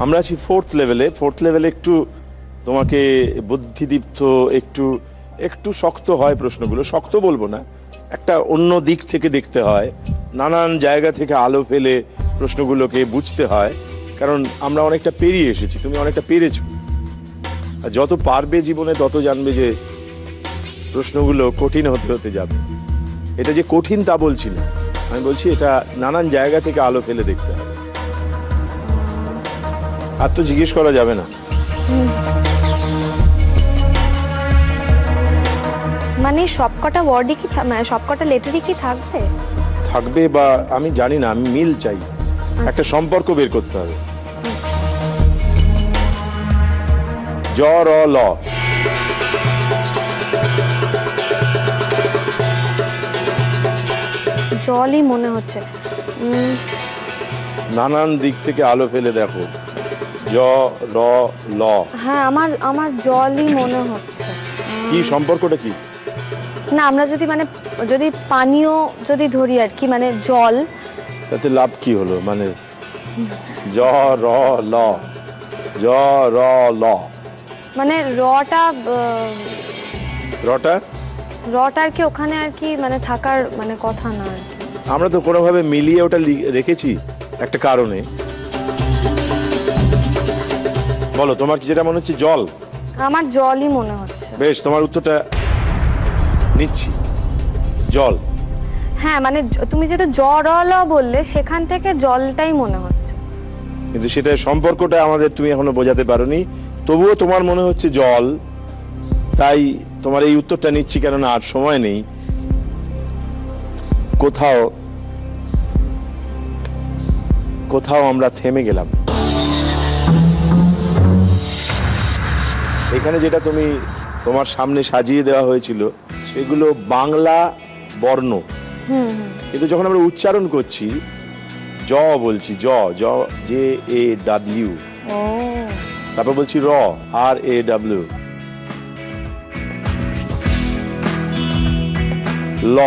Speaker 1: আমরা আছি 4th লেভেলে। 4th লেভেলে একটু তোমাকে বুদ্ধিদীপ্ত, একটু শক্ত হয় প্রশ্নগুলো, শক্ত বলবো না, একটা অন্য দিক থেকে দেখতে হয়, নানান জায়গা থেকে আলো ফেলে প্রশ্নগুলোকে বুঝতে হয়, কারণ আমরা অনেকটা পেরিয়ে এসেছি, তুমি অনেকটা পেরেছো। আর যত পারবে জীবনে তত জানবে যে প্রশ্নগুলো কঠিন হতে হতে যাবে। এটা যে কঠিন তা বলছি না, আমি বলছি এটা নানান জায়গা থেকে আলো ফেলে দেখতে হবে। আর তো জিজ্ঞেস করা যাবে না।
Speaker 3: মানে সবকটা ওয়ার্ডই কি মানে সবকটা লেটারই কি থাকবে?
Speaker 1: থাকবে বা আমি জানি না, আমি মিল চাই, একটা সম্পর্ক বের করতে হবে। জ র ল,
Speaker 3: জলই মনে হচ্ছে।
Speaker 1: নানান দিক থেকে আলো ফেলে দেখো। জ র ল,
Speaker 3: হ্যাঁ আমার জলই মনে হচ্ছে।
Speaker 1: কি সম্পর্কটা কি?
Speaker 3: না আমরা যদি পানীয় যদি ধরি আর কি, মানে জল,
Speaker 1: তাতে লাভ কি হলো? মানে জ র ল, জ র ল,
Speaker 3: মানে রটা
Speaker 1: রটা
Speaker 3: আর কি ওখানে আর কি মানে থাকার মানে কথা না আর কি।
Speaker 1: আমরা তো কোনোভাবে মিলিয়ে ওটা রেখেছি একটা কারণে। বলো তোমার কি যেটা মনে হচ্ছে? জল?
Speaker 3: আমার জলই মনে হচ্ছে।
Speaker 1: বেশ, তোমার উত্তরটা নিচ্ছি, জল।
Speaker 3: হ্যাঁ মানে তুমি যেটা জল বললে সেখান থেকে জলটাই মনে হচ্ছে,
Speaker 1: কিন্তু সেটা সম্পর্কটা আমাদের তুমি এখনো বোঝাতে পারোনি। তবুও তোমার মনে হচ্ছে জল, তাই তোমার এই উত্তরটা নিচ্ছি, কেননা আর সময় নেই। কোথাও আমরা থেমে গেলাম। এখানে যেটা তোমার সামনে সাজিয়ে দেওয়া হয়েছিল সেগুলো বাংলা বর্ণ, কিন্তু যখন আমরা উচ্চারণ করছি জ বলছি, জ জে এ ডাব্লিউ, তারপর বলছি র আর এ ডাব্লিউ, ল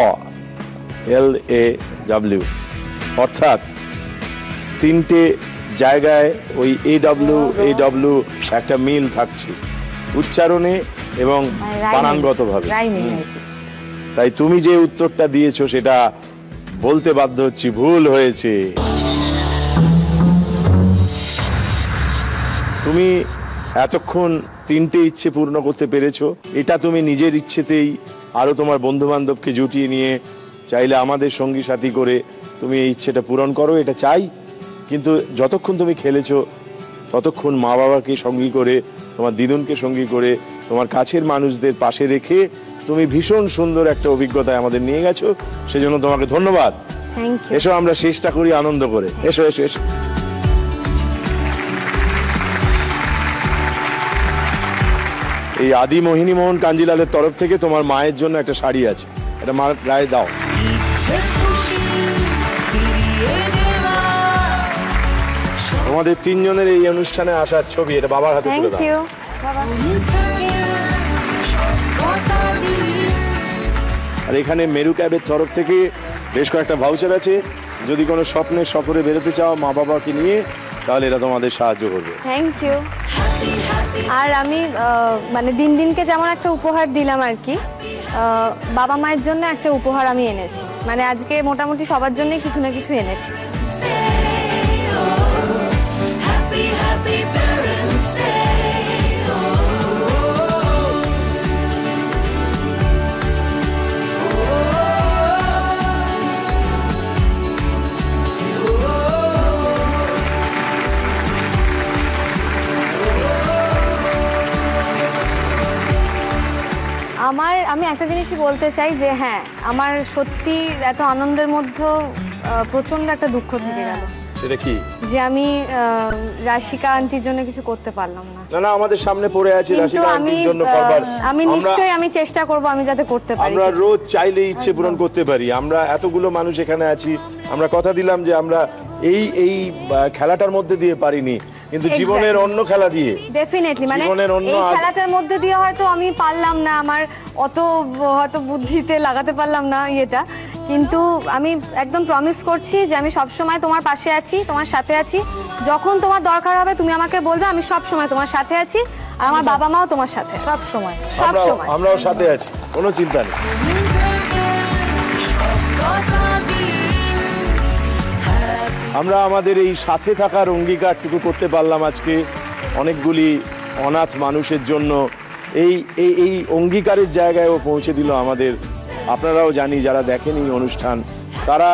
Speaker 1: এল এ ডাব্লিউ, অর্থাৎ তিনটে জায়গায় ওই এ ডাব্লিউ একটা মিল থাকছে উচ্চারণে এবং বানানগতভাবে। তাই তুমি যে উত্তরটা দিয়েছো সেটা বলতে বাধ্য হচ্ছি ভুল হয়েছে। তুমি এতক্ষণ তিনটে ইচ্ছে পূর্ণ করতে পেরেছো, এটা তুমি নিজের ইচ্ছেতেই আরো তোমার বন্ধু বান্ধবকে জুটিয়ে নিয়ে চাইলে আমাদের সঙ্গী সাথী করে তুমি এই ইচ্ছেটা পূরণ করো, এটা চাই। কিন্তু যতক্ষণ তুমি খেলেছো ততক্ষণ মা বাবাকে সঙ্গী করে, তোমার দিদুনকে সঙ্গী করে, তোমার কাছের মানুষদের পাশে রেখে তুমি ভীষণ সুন্দর একটা অভিজ্ঞতায় আমাদের নিয়ে গেছো, সেজন্য তোমাকে ধন্যবাদ। এসো আমরা শেষটা করি আনন্দ করে। এসো এসো এসো। এই আদি মোহিনী মোহন কাঞ্জিলালের তরফ থেকে তোমার মায়ের জন্য একটা শাড়ি আছে, এটা মার গায়ে দাও। তোমাদের তিনজনের এই অনুষ্ঠানে আসার ছবি, এটা বাবার হাতে তুলে দাও। আর এখানে মেরু ক্যাবের তরফ থেকে বেশ কয়েকটা ভাউচার আছে, যদি কোনো স্বপ্নের সফরে বেরোতে চাও মা বাবাকে নিয়ে, তাহলে এটা তোমাদের সাহায্য করবে।
Speaker 3: Thank you. আর আমি মানে দিনকে যেমন একটা উপহার দিলাম আর কি, বাবা মায়ের জন্য একটা উপহার আমি এনেছি, মানে আজকে মোটামুটি সবার জন্য কিছু না কিছু এনেছি। আমি একটা জিনিসই বলতে চাই যে হ্যাঁ, আমার সত্যি এত আনন্দের মধ্যে প্রচন্ড একটা দুঃখ থেকে গেল।
Speaker 1: সেটা কি?
Speaker 3: যে আমি রাশিকা আন্টির জন্য কিছু করতে পারলাম না।
Speaker 1: না আমাদের সামনে পড়ে আছে রাশিকা আন্টির জন্য করবার।
Speaker 3: আমি নিশ্চয়ই আমি চেষ্টা করব আমি যাতে করতে পারি।
Speaker 1: আমরা রোজ চাইলে ইচ্ছে পূরণ করতে পারি। আমরা এতগুলো মানুষ এখানে আছি, আমরা কথা দিলাম যে আমরা এই খেলাটার মধ্যে দিয়ে পারিনি, কিন্তু জীবনের অন্য খেলা দিয়ে
Speaker 3: ডেফিনেটলি, মানে এই খেলাটার মধ্যে দিয়ে হয়তো আমি পারলাম না, আমার অত হয়তো বুদ্ধিতে লাগাতে পারলাম না এটা, কিন্তু আমি একদম প্রমিস করছি যে আমি সব সময় তোমার পাশে আছি, তোমার সাথে আছি। যখন তোমার দরকার হবে তুমি আমাকে বলবে, আমি সব সময় তোমার সাথে আছি। আর আমার বাবা মাও তোমার সাথে সব সময়।
Speaker 1: আমরাও সাথে আছি, কোনো চিন্তা নেই। আমরা আমাদের এই সাথে থাকার অঙ্গীকারটুকু করতে পারলাম আজকে অনেকগুলি অনাথ মানুষের জন্য। এই অঙ্গীকারের জায়গায়ও পৌঁছে দিল আমাদের। আপনারাও জানি, যারা দেখেন এই অনুষ্ঠান তারা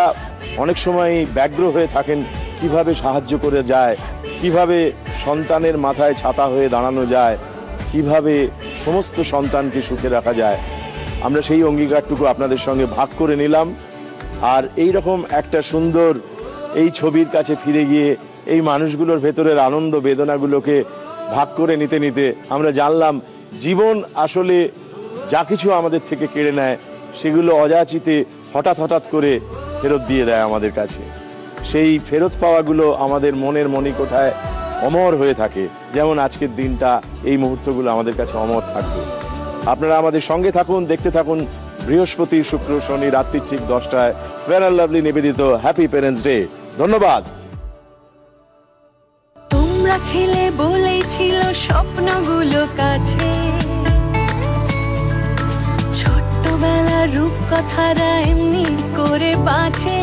Speaker 1: অনেক সময় ব্যগ্র হয়ে থাকেন কিভাবে সাহায্য করে যায়, কিভাবে সন্তানের মাথায় ছাতা হয়ে দাঁড়ানো যায়, কিভাবে সমস্ত সন্তানকে সুখে রাখা যায়, আমরা সেই অঙ্গীকারটুকু আপনাদের সঙ্গে ভাগ করে নিলাম। আর এই রকম একটা সুন্দর এই ছবির কাছে ফিরে গিয়ে এই মানুষগুলোর ভেতরের আনন্দ বেদনাগুলোকে ভাগ করে নিতে নিতে আমরা জানলাম জীবন আসলে যা কিছু আমাদের থেকে কেড়ে নেয় সেগুলো অযাচিতে হঠাৎ করে ফেরত দিয়ে দেয় আমাদের কাছে। সেই ফেরত পাওয়াগুলো আমাদের মনের মণিকোঠায় অমর হয়ে থাকে, যেমন আজকের দিনটা, এই মুহূর্তগুলো আমাদের কাছে অমর থাকবে। আপনারা আমাদের সঙ্গে থাকুন, দেখতে থাকুন বৃহস্পতি, শুক্র, শনি রাত্রি ঠিক 10টায় ফেয়ার অ্যান্ড লাভলি নিবেদিত হ্যাপি প্যারেন্টস ডে। ধন্যবাদ।
Speaker 2: তোমরা ছিলে বলেই ছিল স্বপ্নগুলো কাছে, ছোট্টবেলার রূপকথারা এমনি করে বাঁচে।